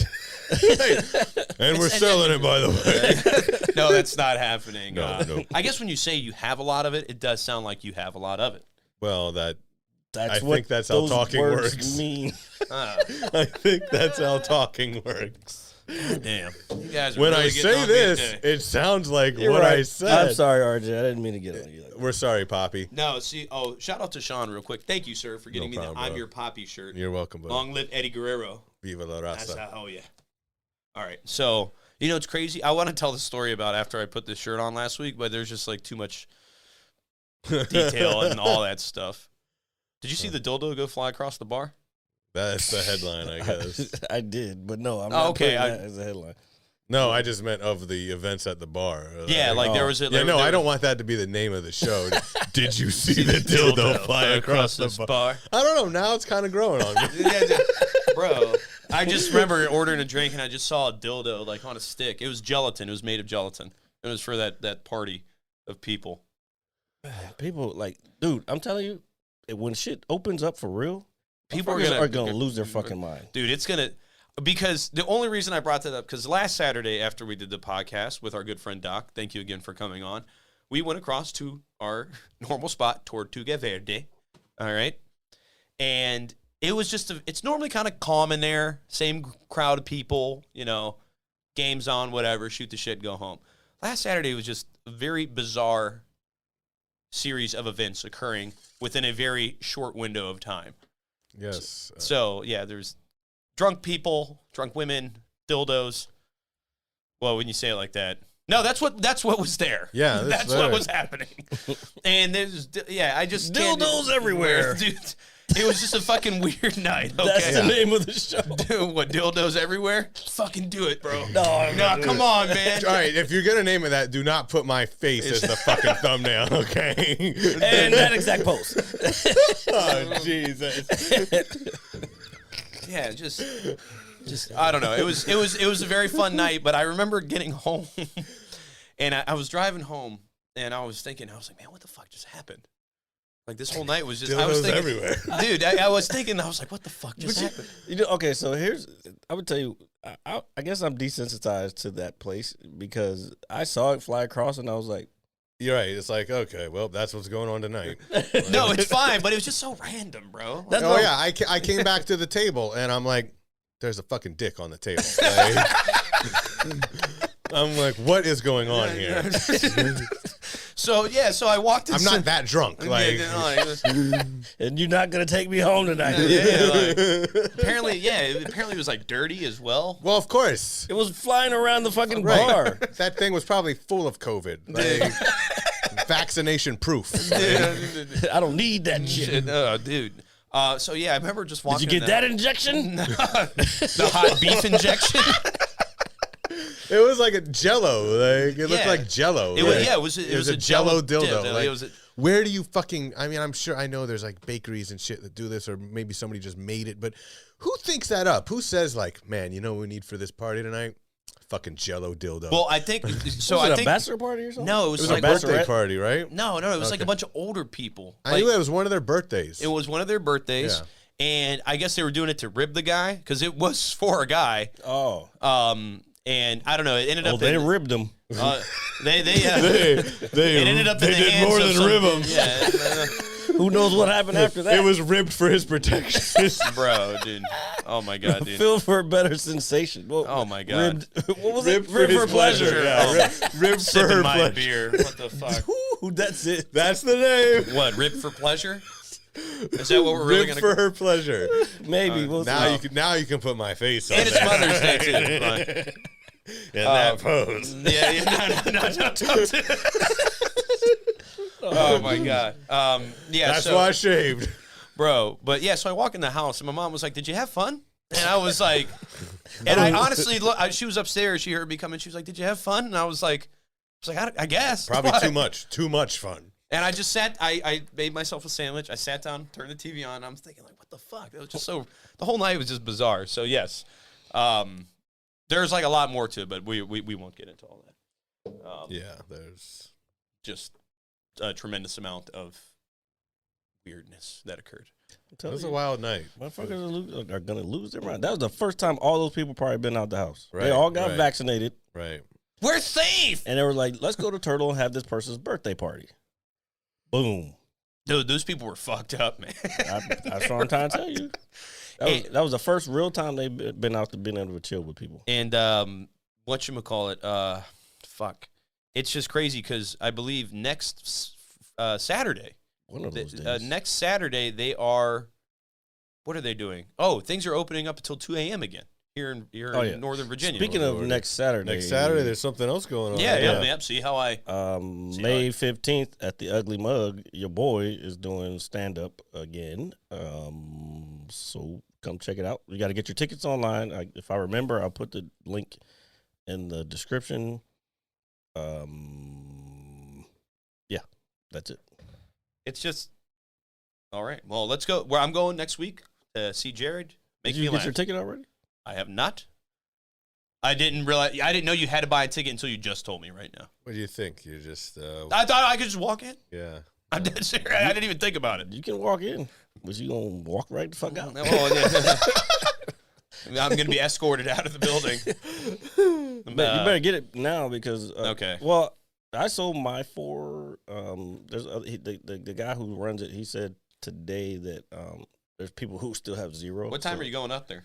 And we're selling it, by the way. No, that's not happening. No. I guess when you say you have a lot of it does sound like you have a lot of it. Well, I think that's how talking works. Mean. I think that's how talking works. Damn. You guys are When really I getting say on me this, today. it sounds like You're what right. I said. I'm sorry, RJ. I didn't mean to get on you. We're sorry, Poppy. No, see, shout out to Sean real quick. Thank you, sir, for getting me problem, the I'm bro. Your Poppy shirt. You're welcome, buddy. Long live Eddie Guerrero. Viva la That's raza. oh yeah. All right, so you know it's crazy. I want to tell the story about after I put this shirt on last week, but there's just like too much detail and all that stuff. Did you see the dildo go fly across the bar? That's the headline, I guess. I did, but no, I'm Oh, not okay, putting that as a headline. No, I just meant of the events at the bar. Yeah, like there was a Yeah, no, I don't want that to be the name of the show. Did you see the dildo fly across the bar? I don't know. Now it's kind of growing on me. Bro. I just remember ordering a drink and I just saw a dildo like on a stick. It was gelatin. It was made of gelatin. It was for that party of people. People like, dude, I'm telling you, when shit opens up for real, People are gonna lose their fucking mind. Dude, it's gonna, because the only reason I brought that up, because last Saturday after we did the podcast with our good friend Doc, thank you again for coming on, we went across to our normal spot, Tortuga Verde, all right? And it was just, it's normally kind of calm in there, same crowd of people, you know, games on, whatever, shoot the shit, go home. Last Saturday was just a very bizarre series of events occurring within a very short window of time. Yes. So, yeah, there's drunk people, drunk women, dildos. Well, when you say it like that. No, that's what was there. Yeah, that's what was happening. And there's, I just can't- Dildos everywhere. Dude, it was just a fucking weird night, okay? That's the name of the show. Dude, what, dildos everywhere? Fucking do it, bro. No, Come on, man. All right, if you're going to name it that, do not put my face as the fucking thumbnail, okay? And that exact post. Oh, Jesus. Yeah, just I don't know. It was a very fun night, but I remember getting home and I was driving home and I was thinking, I was like, man, what the fuck just happened? Like this whole night was just I was Dildos thinking, everywhere. dude. I was thinking, I was like, what the fuck just happened? You know, okay, so I would tell you, I guess I'm desensitized to that place because I saw it fly across and I was like, You're right. It's like, okay, well, that's what's going on tonight. No, it's fine, but it was just so random, bro. Like, Oh, yeah. I came back to the table, and I'm like, there's a fucking dick on the table. Like, I'm like, what is going on here? so I walked in. I'm not that drunk. Like, and you're not going to take me home tonight. apparently it was like dirty as well. well, of course. It was flying around the fucking Right. bar. That thing was probably full of COVID. Like, vaccination proof. I don't need that shit. Dude. So yeah, I remember just Did walking. you get that injection? The hot beef injection. It was like a Jello. Like it looked Yeah. like Jello. It was, Like, yeah, it was a Jello Jell-O dildo. Like, it was where do you fucking? I mean, I'm sure I know there's like bakeries and shit that do this, or maybe somebody just made it. But who thinks that up? Who says like, man, you know what we need for this party tonight? Fucking Jello dildo. well, I think so. Was it I a think bachelor party or something? no, it it was, was like a birthday bachelorette? party, right? no, it was like a bunch of older people. I Like, knew it was one of their birthdays. it was one of their birthdays, and I guess they were doing it to rib the guy because it was for a guy. Oh. And I don't know. It ended up. They ribbed him. They it ended up in the did hands more of than some- rib 'em. Yeah, Who knows what happened after that? It was ribbed for his protection. bro, dude. Oh my god, dude. Filled for a better sensation. Well, Oh my god. Ribbed, what was Ribbed it? for Ribbed his for pleasure. Yeah, ribbed for Sipping her my pleasure. beer. What the fuck? Ooh, that's it. That's the name. What? Rib for pleasure? Is that what we're really Ribbed gonna? for her pleasure. Maybe. We'll see. Now you can put my face on And it's there. Mother's Day too. Right. in that pose. Yeah. No. Oh my god. Yeah. That's so, why I shaved. bro. But yeah, so I walk in the house and my mom was like, "Did you have fun?" And I was like, and I honestly, she was upstairs. She heard me coming. She was like, "Did you have fun?" And I was like, I guess. Probably Why? too much. Too much fun. And I just sat. I made myself a sandwich. I sat down, turned the TV on. I'm thinking like, what the fuck? It was just so. The whole night was just bizarre. So yes, there's like a lot more to it, but we won't get into all that. Yeah, there's. Just a tremendous amount of weirdness that occurred. It was a wild night. Motherfuckers are going to lose their mind. That was the first time all those people probably been out the house. Right, They all got right. vaccinated, Right. We're safe, and they were like, let's go to Turtle and have this person's birthday party. Boom. dude. Those people were fucked up, man. That's what I'm trying to tell you. That was the first real time they've been out to being able to chill with people. And whatchamacallit, fuck. It's just crazy because I believe next Saturday, One of those days. next Saturday, they are, what are they doing? Oh, things are opening up until 2 a.m. again here in Northern Virginia. Speaking of next Saturday, there's something else going on. Yeah. See how I... May 15th at the Ugly Mug, your boy is doing stand-up again. So come check it out. You got to get your tickets online. If I remember, I'll put the link in the description. Yeah, that's it. It's just... All right. Well, let's go. Where I'm going next week to see Jared. Did you get your ticket already? I have not. I didn't realize. I didn't know you had to buy a ticket until you just told me right now. What do you think? You're just... I thought I could just walk in. yeah. I'm dead serious. I didn't even think about it. You can walk in, but you gonna walk right the fuck out. I'm going to be escorted out of the building. You better get it now because Okay. Well, I sold my 4. There's the guy who runs it. He said today that there's people who still have 0. What time are you going up there?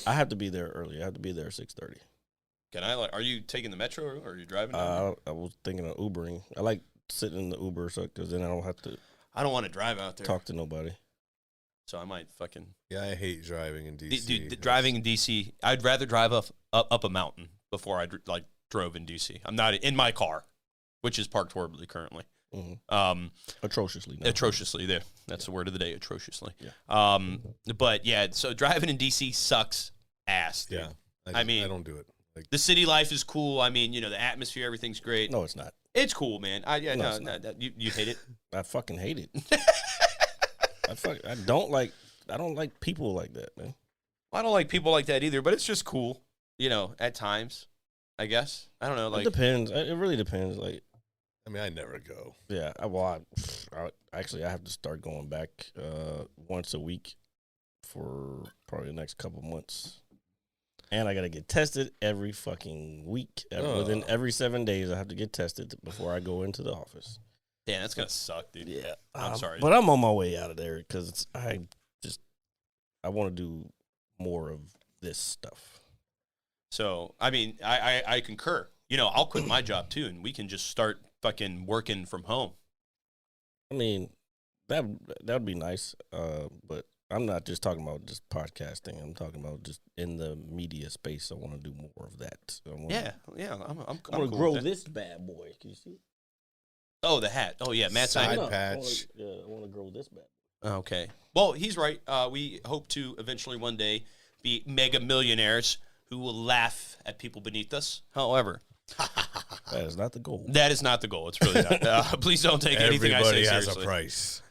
I have to be there early. I have to be there at 6:30. Can I? Are you taking the metro or are you driving? I was thinking of Ubering. I like sitting in the Uber because then I don't have to I don't want to drive out there. talk to nobody. So I might fucking. Yeah, I hate driving in DC. Dude, driving in DC, I'd rather drive up a mountain before I drove in DC. I'm not in my car, which is parked horribly currently. Mm-hmm. Atrociously. No. Atrociously, there. That's the word of the day. Atrociously. Yeah. But yeah, so driving in DC sucks ass. Dude. Yeah. I mean, I don't do it. Like, the city life is cool. I mean, the atmosphere, everything's great. No, it's not. It's cool, man. No, You hate it. I fucking hate it. I don't like people like that, man. I don't like people like that either, but it's just cool, at times, I guess. I don't know. Like, it depends. It really depends. Like, I mean, I never go. yeah. I have to start going back once a week for probably the next couple months. And I got to get tested every fucking week. Within every 7 days, I have to get tested before I go into the office. damn, that's going to suck, dude. Yeah. I'm sorry. But I'm on my way out of there because I want to do more of this stuff. So, I mean, I concur. I'll quit my job too, and we can just start fucking working from home. I mean, that would be nice. But I'm not just talking about just podcasting. I'm talking about just in the media space. I want to do more of that. I'm I'm going to grow this bad boy. Can you see? Oh, the hat. Oh, yeah, Matt Side signed. patch. I want to grow this bad Oh, okay. Well, he's right. We hope to eventually one day be mega millionaires who will laugh at people beneath us. However, That is not the goal. that is not the goal. It's really not. Please don't take anything I say Everybody has seriously. a price.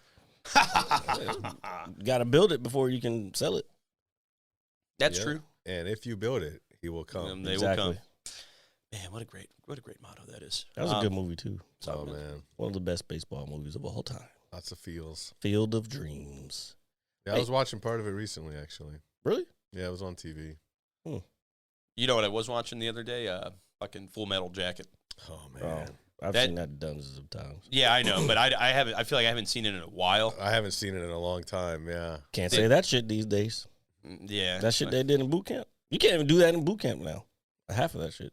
You got to build it before you can sell it. That's Yeah. true. And if you build it, he will come. They will come. Man, what a great motto that is. That was a good movie too. Oh, man. One of the best baseball movies of all time. Lots of feels. Field of Dreams. Yeah, I was watching part of it recently, actually. Really? Yeah, it was on TV. You know what I was watching the other day? Fucking Full Metal Jacket. Oh, man. I've seen that dozens of times. Yeah, I know, but I haven't. I feel like I haven't seen it in a while. I haven't seen it in a long time, yeah. Can't say that shit these days. Yeah, That shit they did in boot camp. You can't even do that in boot camp now. Half of that shit.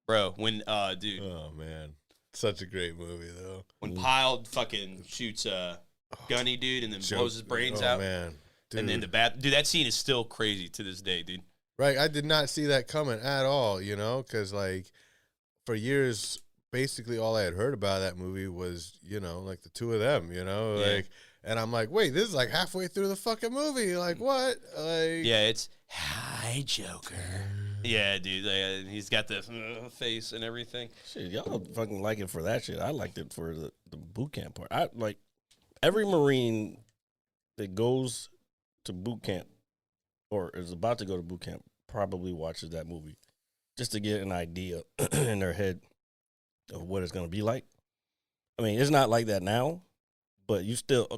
bro. When dude, Oh, man. Such a great movie, though. when Pyle fucking shoots Gunny dude and then blows his brains out, Man. Dude. and then dude, that scene is still crazy to this day, dude. Right, I did not see that coming at all, because, for years, basically all I had heard about that movie was, the two of them, and I'm like, wait, this is halfway through the fucking movie, what? Yeah, it's hi Joker. Yeah, dude, he's got the face and everything. Shit, y'all don't fucking like it for that shit. I liked it for the boot camp part. I like every Marine that goes to boot camp or is about to go to boot camp probably watches that movie just to get an idea in their head of what it's going to be like. I mean, it's not like that now, but you still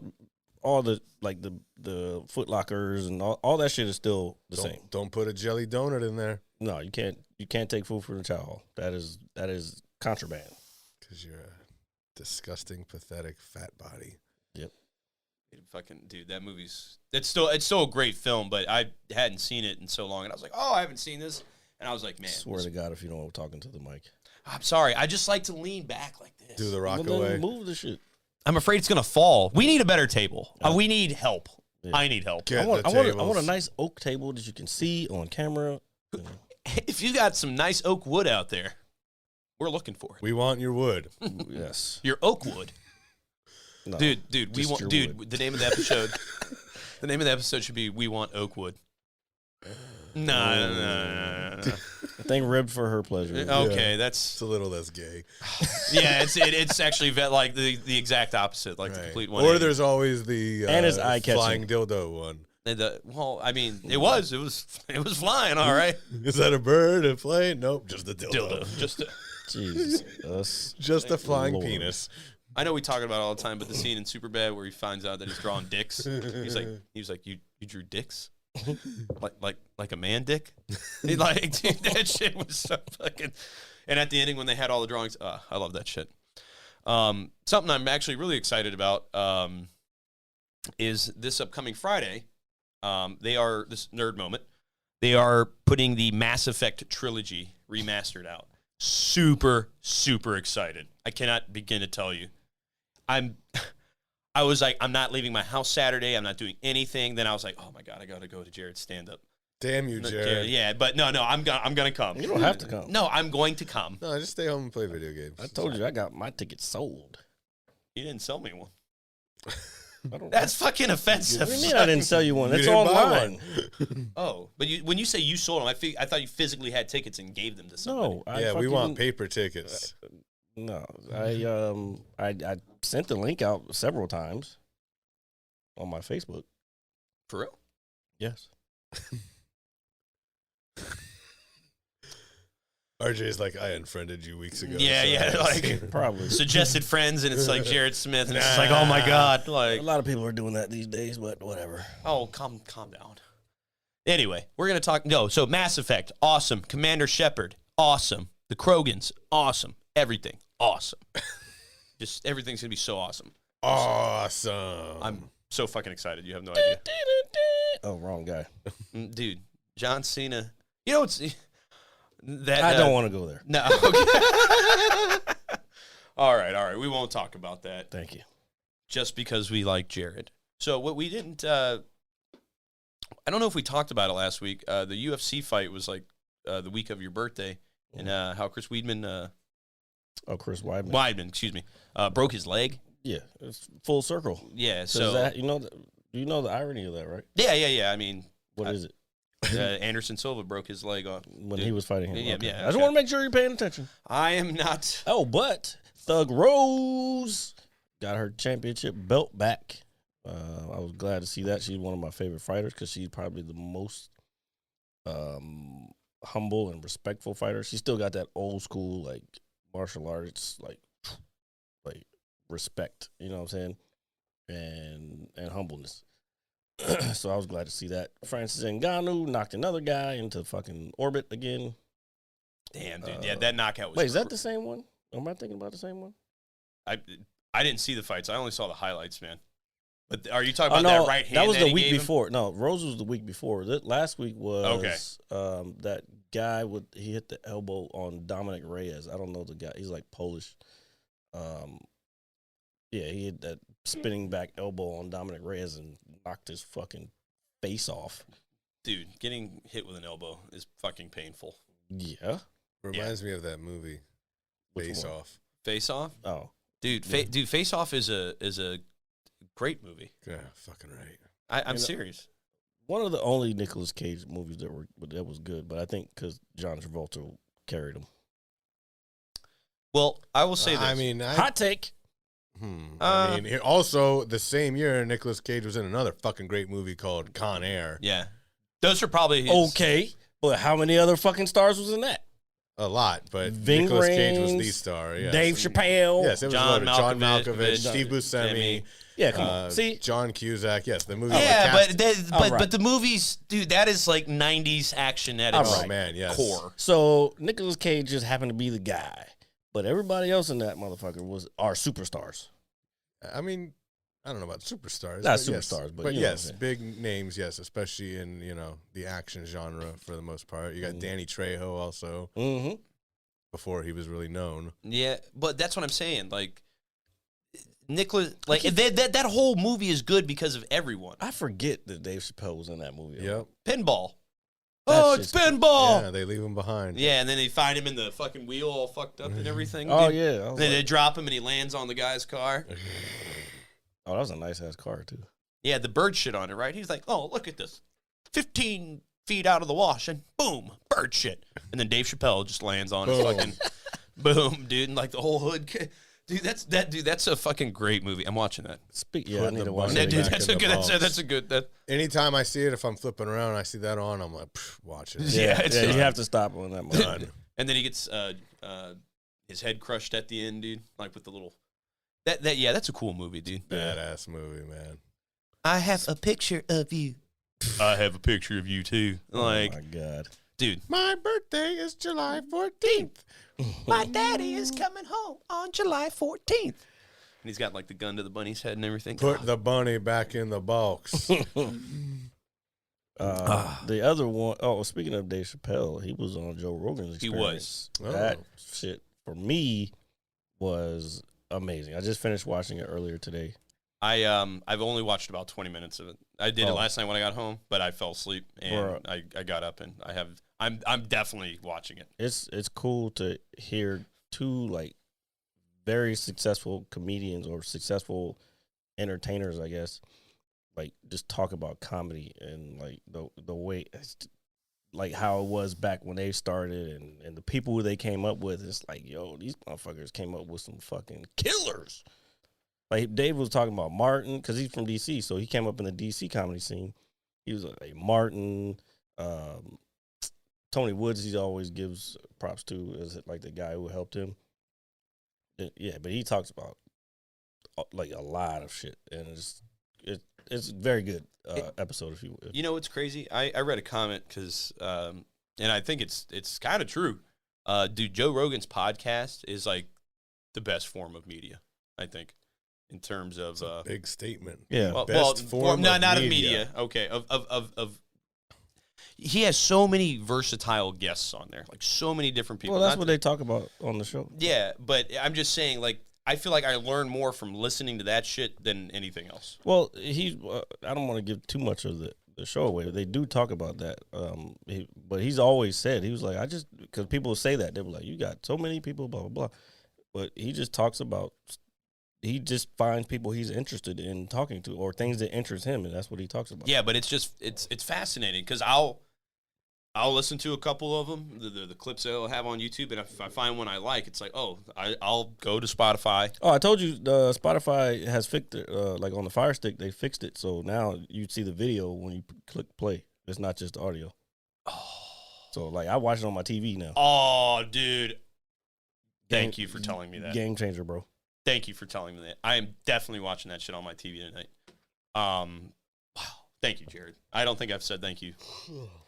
all the the Foot Lockers and all that shit is still the same. Don't put a jelly donut in there. No, you can't take food from the chow hall. That is contraband. Because you're a disgusting, pathetic, fat body. Yep. Fucking dude, that movie's it's still a great film, but I hadn't seen it in so long, and I was like, oh, I haven't seen this, and I was like, man, Swear to God, if you don't talking to the mic, I'm sorry, I just like to lean back like this. Do the rock well, then away. move the shit. I'm afraid it's gonna fall. We need a better table. We need help. Yeah. I need help. Get I want the a tables. nice oak table that you can see on camera. If you got some nice oak wood out there, we're looking for it. We want your wood. Yes, Your oak wood. no, Dude, we just want your dude, wood. the name of the episode the name of the episode should be We Want Oak Wood. No. I think ribbed for her pleasure. Okay, It's that's a little less gay. yeah, it's actually like the exact opposite, like the Right. complete Or 180. there's always the And it's eye-catching. flying dildo one. Well, I mean, it was flying, all right. Is that a bird, a plane? Nope, just a dildo. Dildo. Just Jesus, Just a flying Lord. penis. I know we talk about it all the time, but the scene in Superbad where he finds out that he's drawing dicks, he was like, you drew dicks, like a man dick. He's like, dude, that shit was so fucking. And at the ending when they had all the drawings, I love that shit. Something I'm actually really excited about is this upcoming Friday. This nerd moment. They are putting the Mass Effect trilogy remastered out. Super, super excited. I cannot begin to tell you. I was like, I'm not leaving my house Saturday. I'm not doing anything. Then I was like, oh my God, I got to go to Jared's stand-up. Damn you, Jared. Yeah, but no, I'm gonna come. you don't have to come. No, I'm going to come. No, just stay home and play video games. I told you I got my tickets sold. You didn't sell me one. I don't. That's fucking offensive. What do you mean I didn't sell you one? You It's didn't buy online. one. Oh, but when you say you sold them, I thought you physically had tickets and gave them to somebody. No, Yeah, we want paper tickets. No, I sent the link out several times on my Facebook. For real? Yes. RJ's like, I unfriended you weeks ago. Yeah, so yeah, I haven't like- seen it." Probably. Suggested friends, and it's like Jared Smith, and it's just like, oh my God, A like, lot of people are doing that these days, but whatever. oh, calm down. Anyway, we're gonna talk. No, so Mass Effect, awesome. Commander Shepard, awesome. The Krogans, awesome. Everything, awesome. Just everything's gonna be so awesome. Awesome. I'm so fucking excited. You have no idea, Oh, wrong guy. dude. John Cena. You know what's that? I don't want to go there. No. Okay. All right. We won't talk about that. Thank you. Just because we like Jared. So what we didn't. I don't know if we talked about it last week. The UFC fight was like the week of your birthday, and how Chris Weidman. Chris Weidman. Weidman, excuse me, broke his leg. Yeah, it's full circle. Yeah. So So that, you know the irony of that, right? yeah. I mean, What is it? Anderson Silva broke his leg off When he was fighting him. Yeah, Okay. yeah, I just okay. want to make sure you're paying attention. I am not. Oh, but Thug Rose got her championship belt back. I was glad to see that. She's one of my favorite fighters because she's probably the most humble and respectful fighter. She still got that old school like martial arts like respect. You know what I'm saying? And humbleness. So I was glad to see that. Francis Ngannou knocked another guy into fucking orbit again. Damn, dude. Yeah, that knockout was. Wait, is that the same one? Am I thinking about the same one? I didn't see the fights. I only saw the highlights, man. But are you talking about that right hand? That was the he week gave him? before. No, Rose was the week before. Last week was that guy he hit the elbow on Dominic Reyes. I don't know the guy. He's like Polish. Yeah, he hit that spinning back elbow on Dominic Reyes and knocked his fucking face off. Dude, getting hit with an elbow is fucking painful. Yeah. Reminds me of that movie, Which Face one? Off. Face Off, Oh. dude. Face Off is a great movie. Yeah, fucking right. I'm serious. One of the only Nicolas Cage movies that was good, but I think because John Travolta carried him. Well, I will say this. I mean, Hot take. I mean, also the same year, Nicolas Cage was in another fucking great movie called Con Air. yeah, those are probably his. Okay, but how many other fucking stars was in that? A lot, but Ving Nicolas Cage was the Rhames, star. Yes. Dave Chappelle. Yes, it was John loaded. John Malkovich, Malkovich, Steve Buscemi. Yeah, come on. See, John Cusack. Yes, the movie. Yeah, the cast- but the movies, dude, that is like '90s action at its Oh man, yes. core. so Nicolas Cage just happened to be the guy, but everybody else in that motherfucker are superstars. I mean, I don't know about superstars. Not but superstars, yes. but you know what I'm yes, saying. big names, yes, especially in, the action genre for the most part. You got Danny Trejo also, Mm-hmm. before he was really known. Yeah, but that's what I'm saying. Like Nicholas, like that whole movie is good because of everyone. I forget that Dave Chappelle was in that movie. Yep. Pinball. That Oh, it's shit's cool. pinball. Yeah, they leave him behind. Yeah, and then they find him in the fucking wheel all fucked up and everything. Oh, dude. yeah. I was Then they like, drop him and he lands on the guy's car. oh, that was a nice-ass car, too. Yeah, the bird shit on it, right? He's like, oh, look at this. 15 feet out of the wash and boom, bird shit. And then Dave Chappelle just lands on his Boom. fucking boom, dude. And like the whole hood. Dude, that's a fucking great movie. I'm watching that. Yeah, I Put need the to watch bunny Yeah, that. dude, back that's in a the good. box. That's a good. That, Anytime I see it, if I'm flipping around, and I see that on, I'm like, watch it. Yeah, it's you done. have to stop on that moment. and then he gets his head crushed at the end, dude. Like with the little. Yeah, that's a cool movie, dude. Badass movie, man. I have a picture of you. I have a picture of you too. Like, Oh, my God. dude, My birthday is July 14th. my daddy is coming home on July 14th. And he's got like the gun to the bunny's head and everything. Put the bunny back in the box. The other one, speaking of Dave Chappelle, he was on Joe Rogan's He Experience. was. That Oh. shit, for me, was amazing. I just finished watching it earlier today. I've only watched about 20 minutes of it. I did it Oh. last night when I got home, but I fell asleep and I got up and I'm definitely watching it. It's cool to hear two, like, very successful comedians or successful entertainers, I guess, like, just talk about comedy and, like, the way, like, how it was back when they started and the people who they came up with. It's like, yo, these motherfuckers came up with some fucking killers. Like, Dave was talking about Martin, because he's from D.C., so he came up in the D.C. comedy scene. He was like Martin, Tony Woods, he always gives props to as, like, the guy who helped him. Yeah, but he talks about, like, a lot of shit, and it's very good episode. If You know what's crazy? I read a comment because, and I think it's kind of true. Dude, Joe Rogan's podcast is like the best form of media, I think, in terms of Big statement. Yeah. Best form not of of media. media. Okay, of. He has so many versatile guests on there, like so many different people. well, that's Not what they talk about on the show. Yeah, but I'm just saying, like, I feel like I learn more from listening to that shit than anything else. Well, I don't want to give too much of the show away. They do talk about that. But he's always said, he was like, because people say that. They were like, you got so many people, blah, blah, blah. But he just talks about, he just finds people he's interested in talking to or things that interest him, and that's what he talks about. Yeah, but it's just, it's fascinating because I'll listen to a couple of them, the clips they'll have on YouTube, and if I find one I like, it's like, oh, I'll go to Spotify. Oh, I told you Spotify has fixed it. Like on the Fire Stick, they fixed it. So now you see the video when you click play. It's not just the audio. So, like, I watch it on my TV now. Oh, dude. Thank you for telling me that. Game changer, bro. Thank you for telling me that. I am definitely watching that shit on my TV tonight. Wow. Thank you, Jared. I don't think I've said thank you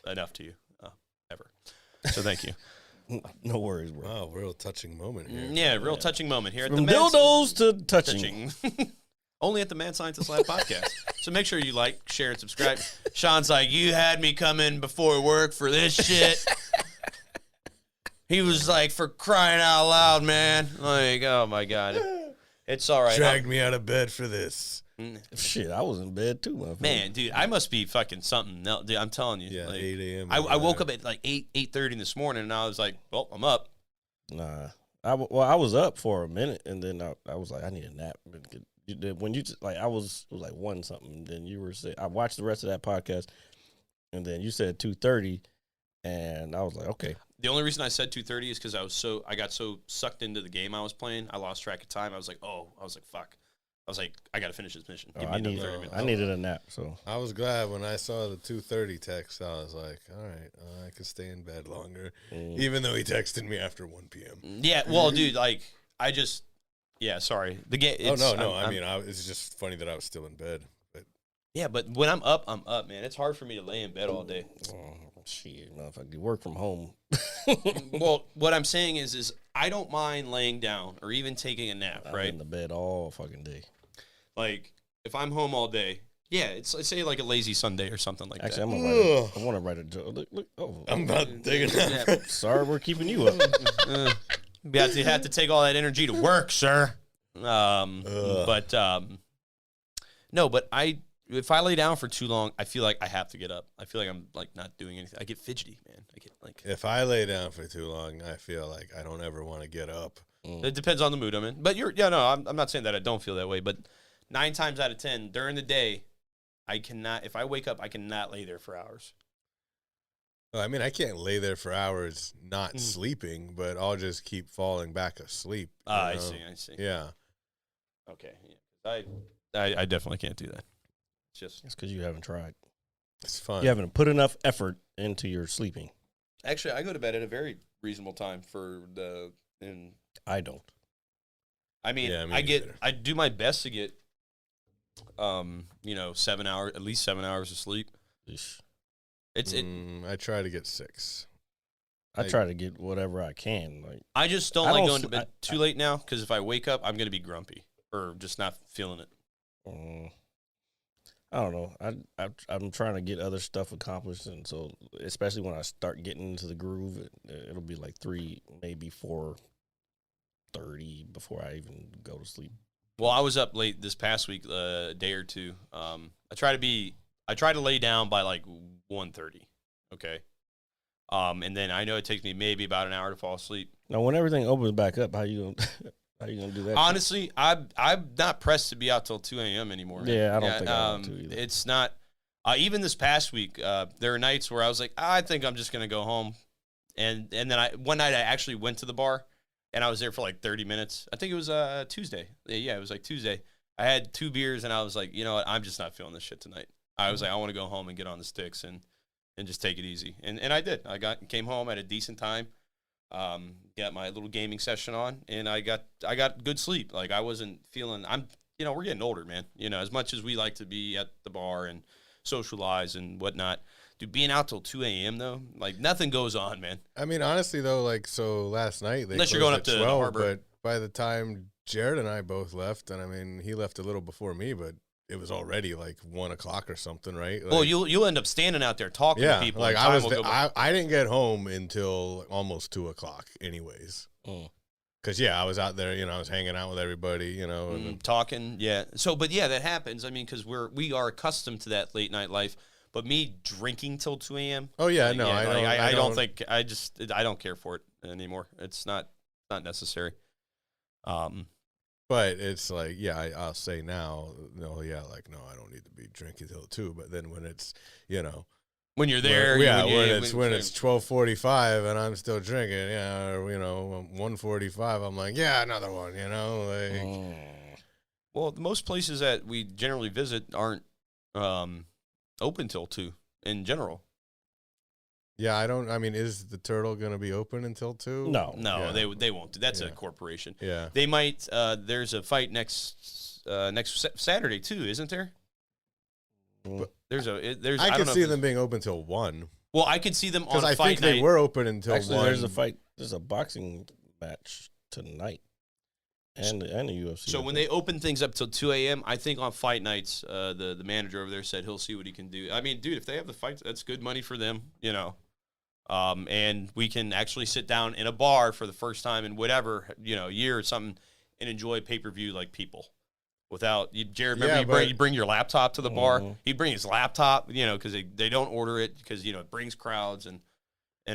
enough to you ever. So thank you. No worries, bro. Wow, real touching moment here. Yeah, real touching moment here at From the dildos to touching. Only at the Mad Scientist Lab podcast. So make sure you like, share, and subscribe. Sean's like, you had me come in before work for this shit. He was like, for crying out loud, man. Like, oh my God. It's all right. Dragged me out of bed for this. Shit, I was in bed too, motherfucker. Man, dude, I must be fucking something else. Dude, I'm telling you. Yeah, like, 8 a.m. I woke up at like 8:30 this morning, and I was like, well, I'm up. Nah. I was up for a minute, and then I was like, I need a nap. When you like, it was like 1 something. Then you were saying, I watched the rest of that podcast, and then you said 2:30, and I was like, okay. The only reason I said 2:30 is because I got so sucked into the game I was playing, I lost track of time. I was like, fuck. I was like, I got to finish this mission. Give me another 30 minutes. I needed a nap, so. I was glad when I saw the 2:30 text. I was like, all right, I could stay in bed longer, even though he texted me after 1 p.m. Yeah, well, dude, like, sorry. The game. It's just funny that I was still in bed. But yeah, but when I'm up, man. It's hard for me to lay in bed all day. Shit, motherfucker, you work from home. Well, what I'm saying is I don't mind laying down or even taking a nap, I'm right? in the bed all fucking day. Like, if I'm home all day, yeah, it's let's say like a lazy Sunday or something like Actually, that. I want to write a joke. Look, oh, I'm not digging that. sorry, we're keeping you up. You have to take all that energy to work, sir. But if I lay down for too long, I feel like I have to get up. I feel like I'm like not doing anything. I get fidgety, man. I get like If I lay down for too long, I feel like I don't ever want to get up. it depends on the mood I'm in. But I'm not saying that I don't feel that way. But 9 times out of 10 during the day, I cannot. If I wake up, I cannot lay there for hours. I mean, I can't lay there for hours not sleeping, but I'll just keep falling back asleep. I see. Yeah. Okay. Yeah. I definitely can't do that. It's just It's because you haven't tried. It's fun. You haven't put enough effort into your sleeping. actually I go to bed at a very reasonable time for I don't. I mean, Yeah, me neither. I do my best to get 7 hours, at least 7 hours of sleep. Eesh. I try to get 6. I try to get whatever I can. Like I just don't I like don't going to s- bed too late now because if I wake up, I'm going to be grumpy or just not feeling it. I don't know. I'm trying to get other stuff accomplished, and so especially when I start getting into the groove, it'll be like 3, maybe 4:30 before I even go to sleep. Well, I was up late this past week, a day or two. I try to lay down by like 1:30. Okay. And then I know it takes me maybe about an hour to fall asleep. Now, when everything opens back up, how you gonna do that? Honestly, I'm not pressed to be out till 2 a.m. anymore. Yeah, I don't think I want to either. It's not. Even this past week, there are nights where I was like, I think I'm just gonna go home, and then one night I actually went to the bar, and I was there for like 30 minutes. I think it was Tuesday. Yeah, it was like Tuesday. I had 2 beers, and I was like, you know what? I'm just not feeling this shit tonight. I was like, I want to go home and get on the sticks and just take it easy. And I did. Came home at a decent time. Got my little gaming session on, and I got good sleep. Like I wasn't feeling. We're getting older, man. As much as we like to be at the bar and socialize and whatnot, dude, being out till 2 a.m. though, like nothing goes on, man. I mean, honestly though, like so last night they Unless you're closed going up at to the 12, harbor. but by the time Jared and I both left, and I mean he left a little before me, but it was already like 1 o'clock or something, right? Like, Well, you'll end up standing out there talking to people. like and I time was, will go by. I didn't get home until almost 2 o'clock, anyways. Because I was out there, I was hanging out with everybody, and Talking, yeah. So, but yeah, that happens. I mean, because we are accustomed to that late night life. But me drinking till 2 a.m. oh yeah, like, no, yeah, I like, don't. I don't think I don't care for it anymore. It's not necessary. But it's like, I'll say now, no, I don't need to be drinking till 2. But then when it's, When you're there, when it's 12:45 and I'm still drinking, or 1:45, I'm like, another one, Well, most places that we generally visit aren't open till 2 in general. I don't. I mean, is the Turtle gonna be open until 2? No. No, Yeah. they won't. That's a Yeah. corporation. Yeah. They might. There's a fight next Saturday too, isn't there? There's I don't can know see if them being open till 1 Well, I could see them on because I fight think night. they were open until Actually, 1. there's a boxing match tonight, and the UFC. So when they open things up till 2 a.m., I think on fight nights, the manager over there said he'll see what he can do. I mean, dude, if they have the fights, that's good money for them, And we can actually sit down in a bar for the first time in whatever, year or something and enjoy pay-per-view like people. Without Jared, remember you bring your laptop to the bar. He'd bring his laptop, because they don't order it because it brings crowds and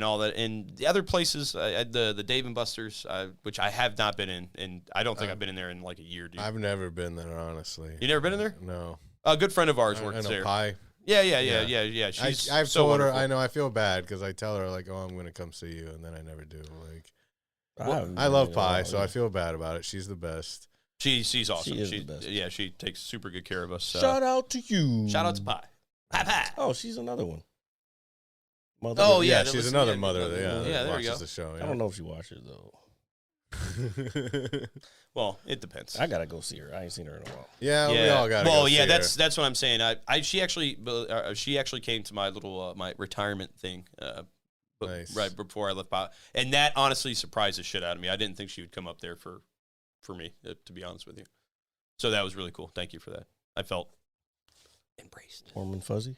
all that. And the other places, the Dave and Buster's, which I have not been in, and I don't think I've been in there in like a year, dude. I've never been there, honestly. You never been in there? No. A good friend of ours I works know there. Pie. Yeah. She's I've so told her. wonderful. I know. I feel bad because I tell her like, "Oh, I'm going to come see you," and then I never do. Like, I love Pie, so I feel bad about it. She's the best. She's awesome. She is the best. Yeah, she takes super good care of us. Shout out to you. Shout out to Pie. Pie. Oh, she's another one. Mother Oh, Yeah, that she's was- another yeah, mother. yeah, Yeah, there you watches go. the show. I don't know if she watches though. Well, it depends. I gotta go see her. I ain't seen her in a while. Yeah, we all got. Well, go yeah, see that's what I'm saying. She actually came to my little my retirement thing. Nice. Right before I left Pie, and that honestly surprised the shit out of me. I didn't think she would come up there for me, to be honest with you. So that was really cool. Thank you for that. I felt embraced. Warm and fuzzy.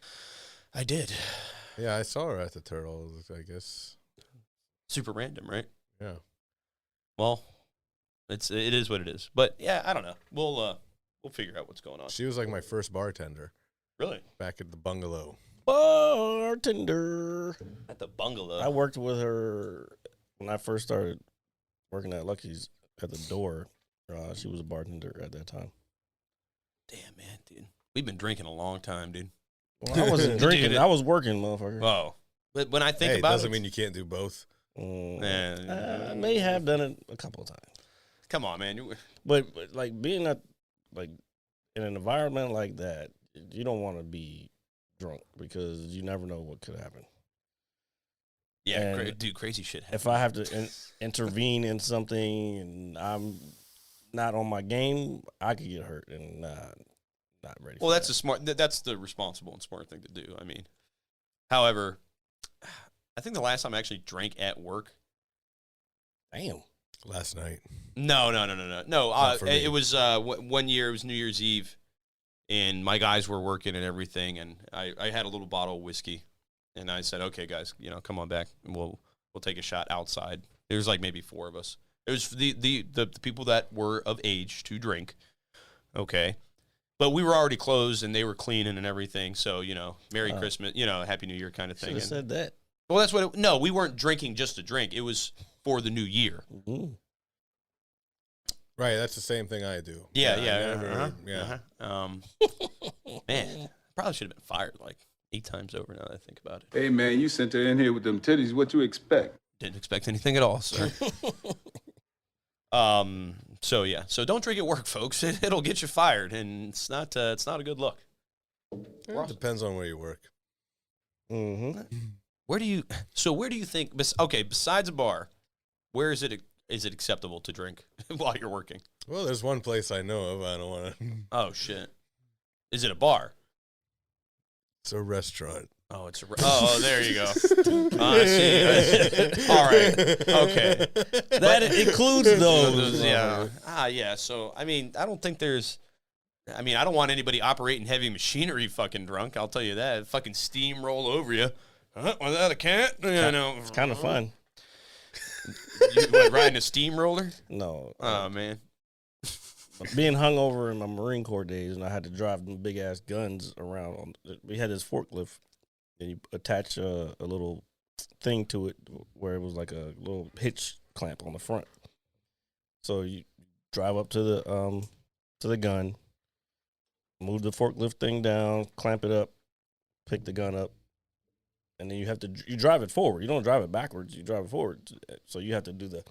I did. Yeah, I saw her at the Turtles, I guess. Super random, right? Yeah. Well, it is what it is. But yeah, I don't know. We'll figure out what's going on. She was like my first bartender Really? back at the bungalow. Bartender. At the bungalow. I worked with her when I first started working at Lucky's at the door. She was a bartender at that time. Damn, man, dude. We've been drinking a long time, dude. Well, I wasn't drinking. Dude, I was working, motherfucker. Oh. But when I think Hey, it about doesn't it, mean you can't do both. I may have done it a couple of times. come on, man. But like being in an environment like that, you don't want to be drunk because you never know what could happen. Yeah, And dude, crazy shit happens. If I have to intervene in something and I'm not on my game, I could get hurt and not ready. Well, for that's that. a smart. That's the responsible and smart thing to do. I mean, however, I think the last time I actually drank at work. Damn. Last night. No. Not for me. It was 1 year. It was New Year's Eve, and my guys were working and everything, and I had a little bottle of whiskey, and I said, "Okay, guys, come on back, and we'll take a shot outside." There was like maybe 4 of us. It was the people that were of age to drink. Okay. But we were already closed, and they were cleaning and everything. So, Merry Christmas, Happy New Year kind of thing. Should have said that. Well, that's what no, we weren't drinking just to drink. It was for the new year. Mm-hmm. Right, that's the same thing I do. Yeah. Man, probably should have been fired like 8 times over now that I think about it. Hey, man, you sent her in here with them titties. What you expect? Didn't expect anything at all, sir. So yeah. So don't drink at work, folks. It'll get you fired, and it's not a good look. It depends on where you work. Mm-hmm. Where do you think, besides a bar, where is it acceptable to drink while you're working? Well, there's one place I know of. I don't want to. Oh, shit. Is it a bar? It's a restaurant. Oh, there you go. I see. All right. Okay. That includes those. Yeah. Yeah. So, I mean, I don't think there's... I mean, I don't want anybody operating heavy machinery fucking drunk. I'll tell you that. Fucking steamroll over you. Was that a cat? Yeah, no. It's kind of fun. You riding a steamroller? No. Oh, man. Being hungover in my Marine Corps days, and I had to drive them big ass guns around. We had this forklift, and you attach a little thing to it where it was like a little hitch clamp on the front. So you drive up to the gun, move the forklift thing down, clamp it up, pick the gun up, and then you drive it forward. You don't drive it backwards. You drive it forward. So you have to do the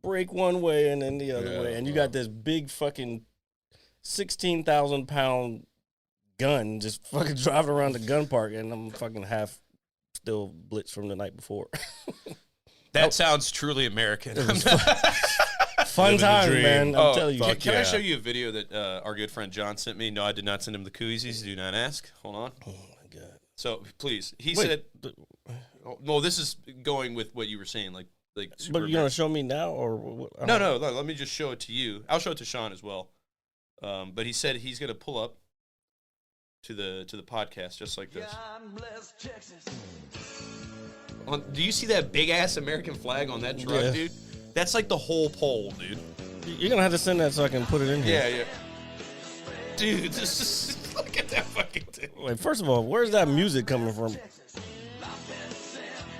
brake one way and then the other way. And you got this big fucking 16,000-pound gun just fucking driving around the gun park, and I'm fucking half still blitzed from the night before. That sounds truly American. Fun time, man. I'm telling you. Can I show you a video that our good friend John sent me? No, I did not send him the koozies. Do not ask. Hold on. Oh, my God. So, please. He said... Well, this is going with what you were saying, like but you're gonna show me now, or what? No. Let me just show it to you. I'll show it to Sean as well. But he said he's gonna pull up to the podcast just like this. Do you see that big ass American flag on that truck, dude? That's like the whole pole, dude. You're gonna have to send that so I can put it in here. Yeah. Dude, this is look at that fucking thing. Wait, first of all, where's that music coming from?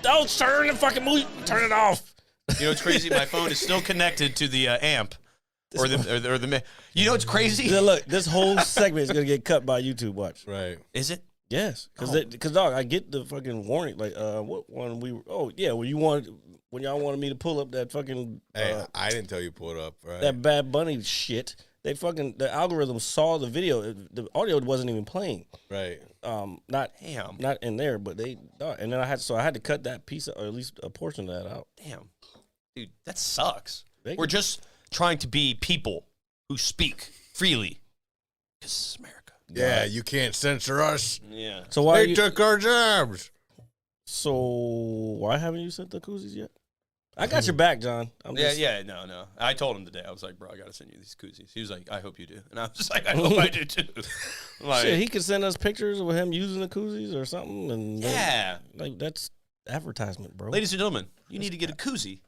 Don't turn the fucking music. Turn it off. You know what's crazy? My phone is still connected to the amp. Or the you know what's crazy? Yeah, look, this whole segment is gonna get cut by YouTube. Watch. Right. Is it? Yes, because dog, I get the fucking warning. Like, what one we? Oh yeah, when y'all wanted me to pull up that fucking. Hey, I didn't tell you pull it up. Right. That Bad Bunny shit. The algorithm saw the video. The audio wasn't even playing. Right. Not in there, but and then I had to cut that piece, or at least a portion of that out. Damn, dude, that sucks. We're just trying to be people who speak freely. Because it's America. Yeah, you can't censor us. Yeah. So why they took our jobs? So why haven't you sent the koozies yet? I got your back, John. No. I told him today. I was like, bro, I got to send you these koozies. He was like, I hope you do. And I was like, I hope I do too. Like, shit, he could send us pictures of him using the koozies or something. And like that's advertisement, bro. Ladies and gentlemen, you need to get a koozie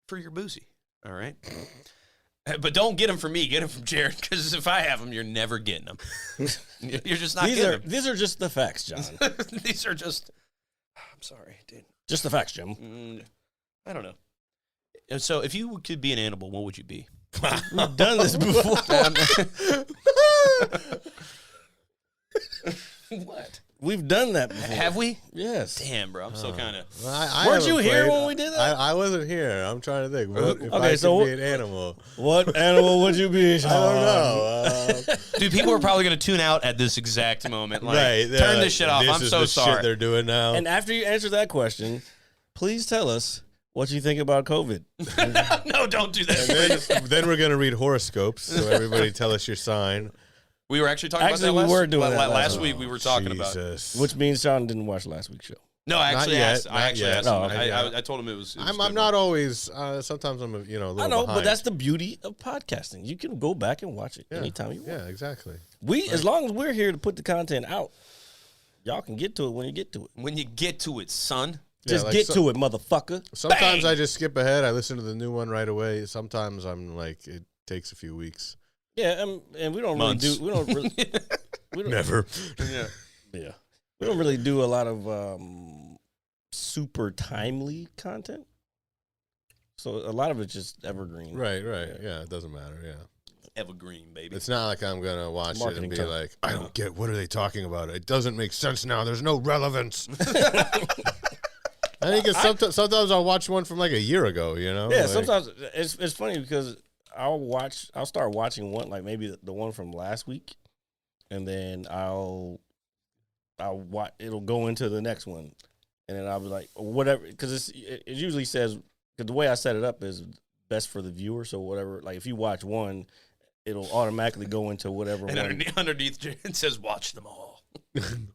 for your boozy. All right? But don't get them from me. Get them from Jared, because if I have them, you're never getting them. You're just not getting them. These are just the facts, John. These are just... I'm sorry, dude. Just the facts, Jim. I don't know. So if you could be an animal, what would you be? We've done this before. What? We've done that before. Have we? Yes. Damn, bro. I'm so kind of... Weren't you here when we did that? I wasn't here. I'm trying to think. What, if Okay, I so could be an animal. What animal would you be? I don't know. Dude, people are probably going to tune out at this exact moment. Like, Right. turn like, this shit off. This I'm is so the sorry. Shit they're doing now. And after you answer that question, please tell us what you think about COVID. No, don't do that. then we're gonna read horoscopes. So everybody tell us your sign. We were actually talking about that Actually, we last, were doing that last week. We were talking about. Jesus. Which means Sean didn't watch last week's show. No, I actually yet, asked. I not actually yet. asked him. Oh, okay. I told him it was. I'm not always. Sometimes I'm a little I know, behind. but that's the beauty of podcasting. You can go back and watch it anytime you want. Yeah, exactly. As long as we're here to put the content out, y'all can get to it when you get to it. When you get to it, son. Just like get to it, motherfucker. Sometimes Bang! I just skip ahead. I listen to the new one right away. Sometimes I'm like, it takes a few weeks. Yeah, and we don't Months. really do. We don't really. We don't, Never. Yeah, we don't really do a lot of super timely content. So a lot of it's just evergreen. Right. Yeah, it doesn't matter. Yeah. Evergreen, baby. It's not like I'm gonna watch it Marketing and be term. like, I don't get. What are they talking about? It doesn't make sense now. There's no relevance. I think it's sometimes I'll watch one from like a year ago. You know. Yeah, Like, sometimes it's funny because I'll start watching one, like maybe the one from last week, and then I'll watch. It'll go into the next one, and then I'll be like, whatever, because it usually says, because the way I set it up is best for the viewer. So whatever, like if you watch one, it'll automatically go into whatever and one. underneath it says, "Watch them all."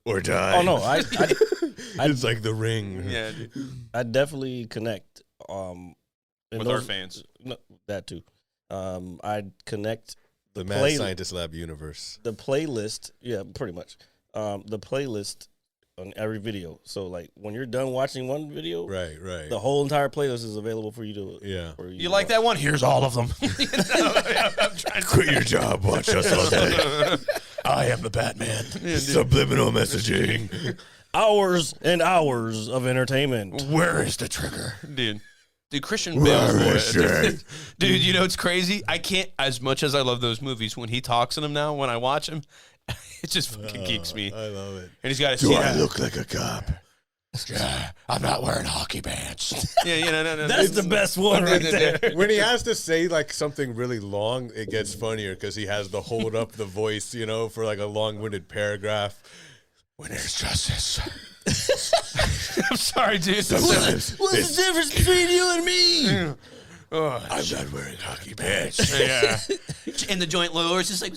or die. Oh no, I It's like The Ring. Yeah, dude. I definitely connect With our fans. No, that too. I'd connect The Mad Scientist Lab universe. the playlist. Yeah, pretty much. The playlist on every video. So like when you're done watching one video, Right. the whole entire playlist is available for you to. Yeah. For You like that one? Here's all of them. I'm trying to Quit your job. Watch us all day. I am the Batman. Subliminal messaging. Hours and hours of entertainment. Where is the trigger, dude? Christian Bale. Dude, you know it's crazy. I can't, as much as I love those movies, when he talks in them now, when I watch him, it just fucking geeks me. I love it. And he's got Do I look like a cop? Yeah, I'm not wearing hockey pants. Yeah, no. That's the best one right there. When he has to say like something really long, it gets funnier because he has to hold up the voice, for like a long-winded paragraph. When there's justice. I'm sorry, dude. Sometimes What's the difference between you and me? I'm not wearing hockey pants. Yeah. And the joint lowers, just like,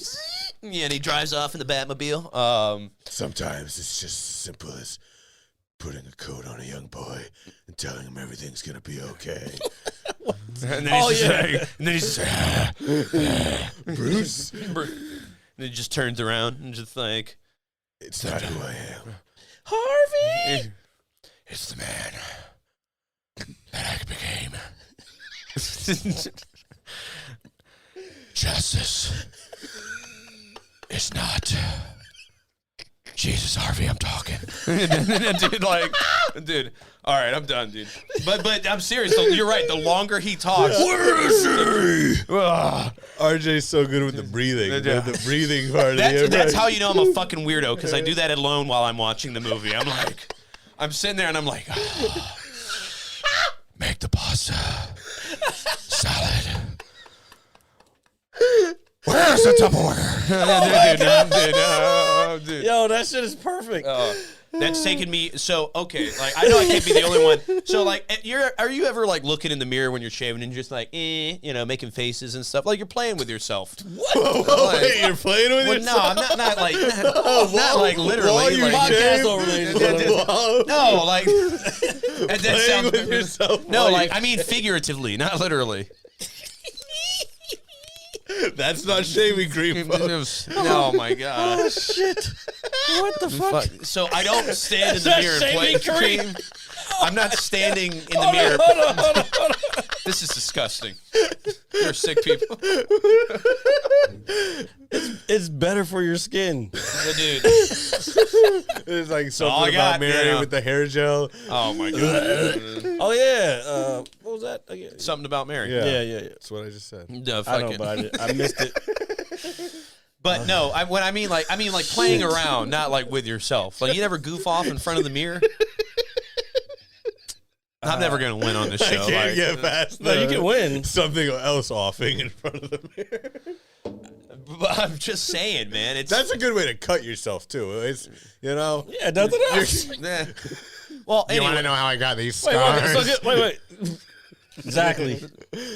yeah, and he drives off in the Batmobile. Sometimes it's just as simple as putting a coat on a young boy and telling him everything's gonna be okay. And then he's just like, Bruce, and he just turns around and just like, it's not who I am. Harvey. It's the man that I became. Justice is not. Jesus, Harvey, I'm talking. Dude, all right, I'm done, dude. But I'm serious. You're right. The longer he talks, Where is he? RJ's so good with the breathing. The breathing part. That's how you know I'm a fucking weirdo, because I do that alone while I'm watching the movie. I'm sitting there and I'm like, make the pasta salad. Where's the Tupperware? Dude. Yo, that shit is perfect. That's taken me. So okay, like I know I can't be the only one. So like, are you ever like looking in the mirror when you're shaving and just like, making faces and stuff? Like you're playing with yourself. What? Wait, you're playing with Well, yourself? no, I'm not like not like literally. While you like, shave? Podcast over, ladies and gentlemen. no, like That Playing sounds with yourself. No, while like you- I mean figuratively, not literally. that's not shaving cream. Folks. Oh my god. Oh shit! What the fuck? So I don't stand in the that mirror and play shaving cream. I'm not standing in the mirror. Hold on. This is disgusting. You're sick people. It's better for your skin. Dude. It's like all I something got, about Mary yeah. with the hair gel. Oh my god. Oh yeah. What was that again? Something about Mary. Yeah. That's what I just said. No, I fuck know, it. but I missed it. But no, when I mean like playing around, not like with yourself. Like you never goof off in front of the mirror. I'm never gonna win on this show. I can't like, get past No, you can win. something else offing in front of the mirror. but I'm just saying, man. It's That's a good way to cut yourself too. It's Yeah, nothing else. eh. Well, You want anyway, to know how I got these Wait, scars? wait. Exactly.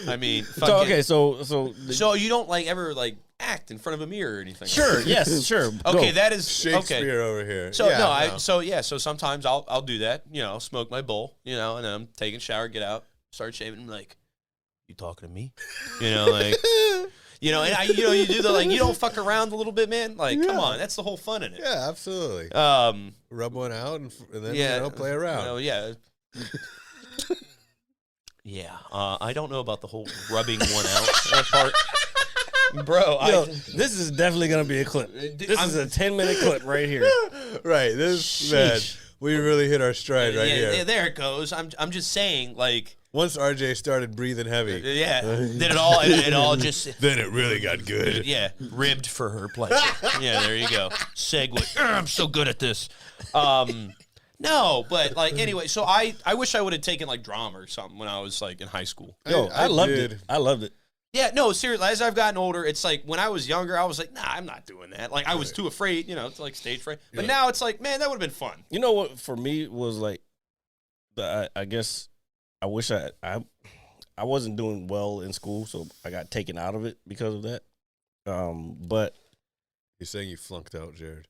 I mean, So fucking- okay, so So you don't like ever like act in front of a mirror or anything? sure, yes, sure. Okay, Go. that is Shakespeare okay. over here. So Yeah, so sometimes I'll do that, smoke my bowl, and then I'm taking a shower, get out, start shaving, and I'm like, you talking to me? Like, and I, you do the like, you don't fuck around a little bit, man. Like, come on, that's the whole fun in it. Yeah, absolutely. Rub one out and then play around. Yeah. Yeah, I don't know about the whole rubbing one out part, bro. Yo, this is definitely gonna be a clip. This is a 10-minute clip right here. Right, this man, we really hit our stride right here. Yeah, there it goes. I'm just saying, like, Once RJ started breathing heavy, yeah, then it all just. then it really got good. Yeah, ribbed for her pleasure. Yeah, there you go. Segue. I'm so good at this. No, but like anyway, so I wish I would have taken like drama or something when I was like in high school. Yo, I loved did. it. I loved it. Yeah, no, seriously. As I've gotten older, it's like when I was younger, I was like, nah, I'm not doing that. Like I was too afraid, it's like stage fright. But now it's like, man, that would have been fun. You know what? For me was like, I guess I wish I wasn't doing well in school, so I got taken out of it because of that. But You're saying you flunked out, Jared?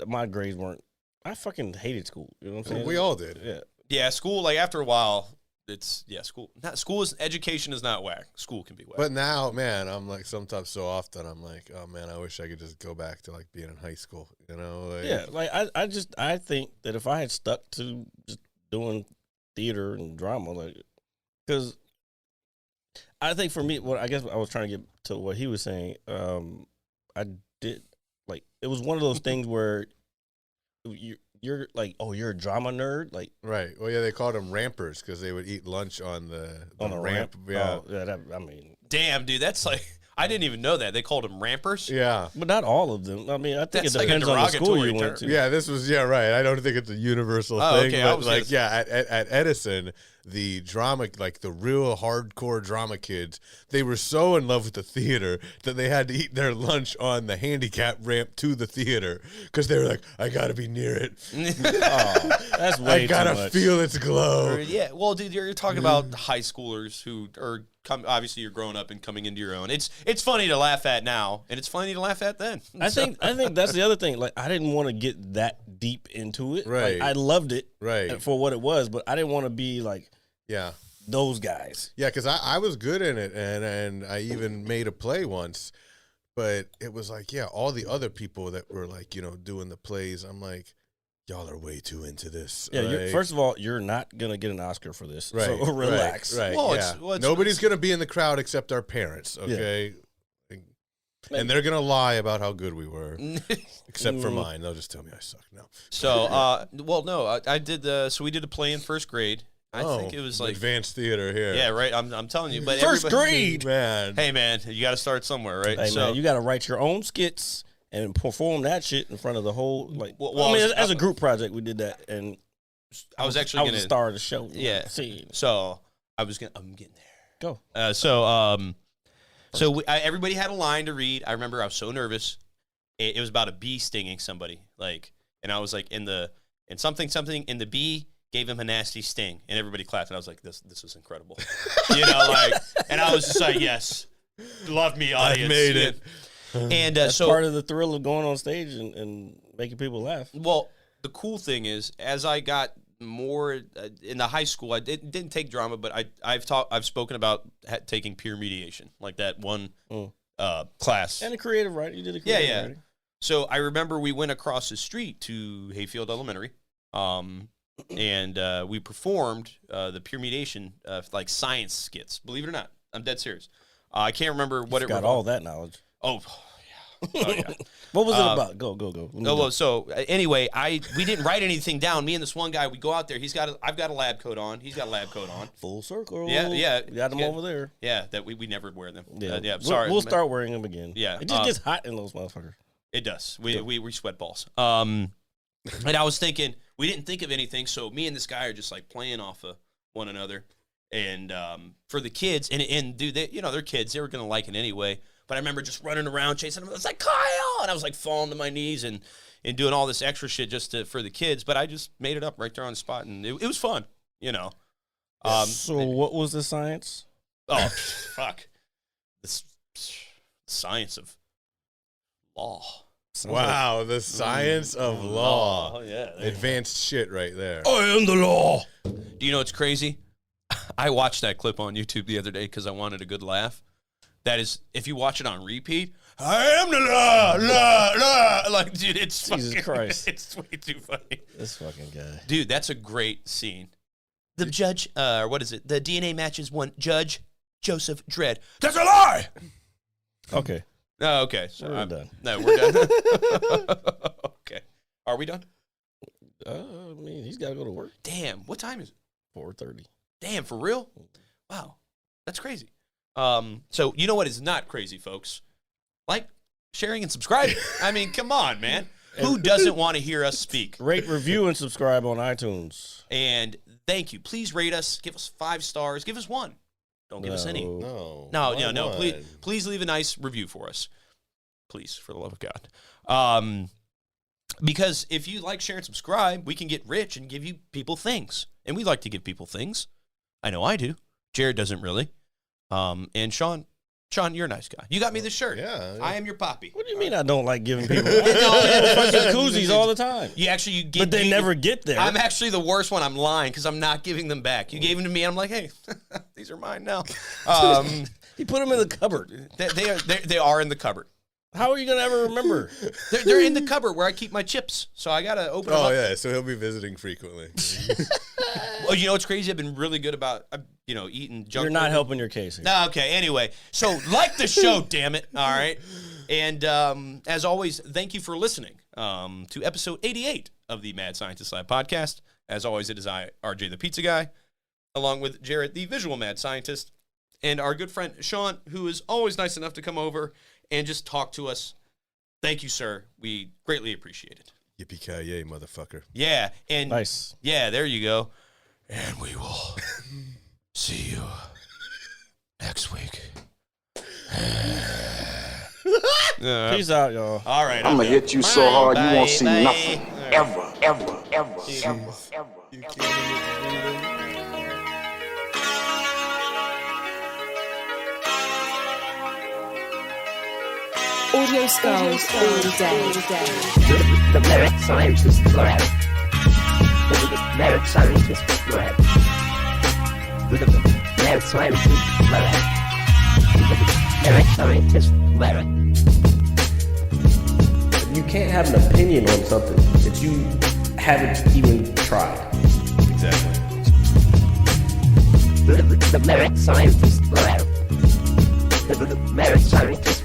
my grades weren't. I fucking hated school. You know what I'm saying? We all did. Yeah. Yeah, school. Like after a while, education is not whack. School can be whack. But now, man, I'm like sometimes so often I'm like, oh man, I wish I could just go back to like being in high school. Like, Yeah, like I think that if I had stuck to just doing theater and drama, like, because I think for me, what I guess I was trying to get to what he was saying, I did like it was one of those things where you're like, oh, you're a drama nerd, like Right. Well, yeah, they called them rampers because they would eat lunch on the ramp. Yeah. Oh, yeah, I mean, Damn, dude, that's like I didn't even know that they called them rampers. Yeah. but not all of them. I mean, I think That's it like a depends on the school you derogatory went to. term. Yeah, this was right. I don't think it's a universal Oh, thing, okay, I but was like gonna- yeah, at Edison, the drama, like the real hardcore drama kids, they were so in love with the theater that they had to eat their lunch on the handicap ramp to the theater because they were like, I gotta be near it, Oh, that's way I too gotta much. feel its glow. Yeah, well, dude, you're talking about high schoolers who are obviously you're growing up and coming into your own. It's funny to laugh at now, and it's funny to laugh at then. I think that's the other thing. Like, I didn't want to get that deep into it. Right. Like, I loved it Right. for what it was, but I didn't want to be like Yeah. those guys. Yeah, because I was good in it, and I even made a play once, but it was like, yeah, all the other people that were like, doing the plays, I'm like, y'all are way too into this. Yeah. Like, First of all, you're not gonna get an Oscar for this. right, So relax. Right. Well, yeah. it's- Nobody's going to be in the crowd except our parents, okay? And they're going to lie about how good we were, except for mine. They'll just tell me I suck. No. So, I did so we did a play in first grade. I think it was like advanced theater here. yeah, right. I'm telling you, but First everybody- grade. Man. Hey, man, you got to start somewhere, right? Hey so man, you got to write your own skits and perform that shit in front of the whole like. Well, I mean, I was- as a group project, we did that, and I was actually I was gonna the star of the show. Yeah. See, So I'm getting there. go. So everybody had a line to read. I remember I was so nervous. It was about a bee stinging somebody, and I was like and something, and the bee gave him a nasty sting, and everybody clapped, and I was like, this was incredible, and I was just like, yes, love me, audience, made it. And That's so part of the thrill of going on stage and making people laugh. well, the cool thing is, as I got more in the high school. I didn't take drama, but I've spoken about taking peer mediation, like that one class. And a creative writing. You did a creative yeah. writing. So I remember we went across the street to Hayfield Elementary, and we performed the peer mediation like science skits. Believe it or not, I'm dead serious. I can't remember what it was. Got all that knowledge. Oh yeah. What was it about? Go. Well, so anyway, we didn't write anything down. Me and this one guy, we go out there. I've got a lab coat on. He's got a lab coat on. Full circle. Yeah. We got them over there. Yeah, that we never wear them. Yeah. Sorry. We'll start wearing them again. Yeah. It just gets hot in those motherfuckers. It does. We sweat balls. And I was thinking, we didn't think of anything, so me and this guy are just like playing off of one another. And for the kids, and dude, they're kids. They were gonna like it anyway. But I remember just running around chasing them. I was like, Kyle! And I was like falling to my knees and doing all this extra shit just for the kids. But I just made it up right there on the spot, and it was fun, So what was the science? Oh, fuck. The science of law. Wow, the science of law. Oh, yeah. Advanced shit right there. I am the law. Do you know what's crazy? I watched that clip on YouTube the other day because I wanted a good laugh. That is, if you watch it on repeat, I am the law. Like, dude, it's Jesus Christ. It's way too funny. This fucking guy. Dude, that's a great scene. The judge, what is it? The DNA matches one Judge Joseph Dredd. That's a lie! Okay. Oh, okay. So We're done. No, we're done. Okay. Are we done? I mean, he's got to go to work. Damn, what time is it? 4:30. Damn, for real? Wow, that's crazy. So you know what is not crazy, folks? Like, sharing, and subscribing. I mean, come on, man. Who doesn't want to hear us speak? Rate, review, and subscribe on iTunes. And thank you. Please rate us. Give us 5 stars. Give us 1. Don't give us any. No. No. Please leave a nice review for us. Please, for the love of God. Because if you like, share, and subscribe, we can get rich and give you people things. And we like to give people things. I know I do. Jared doesn't really. And Sean, you're a nice guy. You got me this shirt. Yeah. I am your poppy. What do you mean I don't like giving people fucking koozies all the time? You give, But they never get there. I'm actually the worst one. I'm lying because I'm not giving them back. You gave them to me, and I'm like, hey, these are mine now. He put them in the cupboard. They are in the cupboard. How are you gonna ever remember? They're in the cupboard where I keep my chips. So I gotta open them up. Oh yeah, so he'll be visiting frequently. Well, you know what's crazy? I've been really good about eating junk. You're not food. helping your case here. Okay, anyway. So like the show, damn it. All right. And as always, thank you for listening to episode 88 of the Mad Scientist Lab podcast. As always, it is I, RJ the Pizza Guy, along with Jared the Visual Mad Scientist, and our good friend Sean, who is always nice enough to come over and just talk to us. Thank you, sir. We greatly appreciate it. Yippee-ki-yay, motherfucker. Yeah. And Nice. Yeah, there you go. And we will see you next week. Peace out, y'all. All right. I'm gonna hit you so hard you won't see bye. nothing. Ever, ever, ever, ever, ever. You can't even breathe. Audio Skulls all day. The merit scientist lab. The merit scientist lab. The merit scientist lab. The merit scientist lab. You can't have an opinion on something that you haven't even tried. Exactly. The merit scientist lab. The merit scientist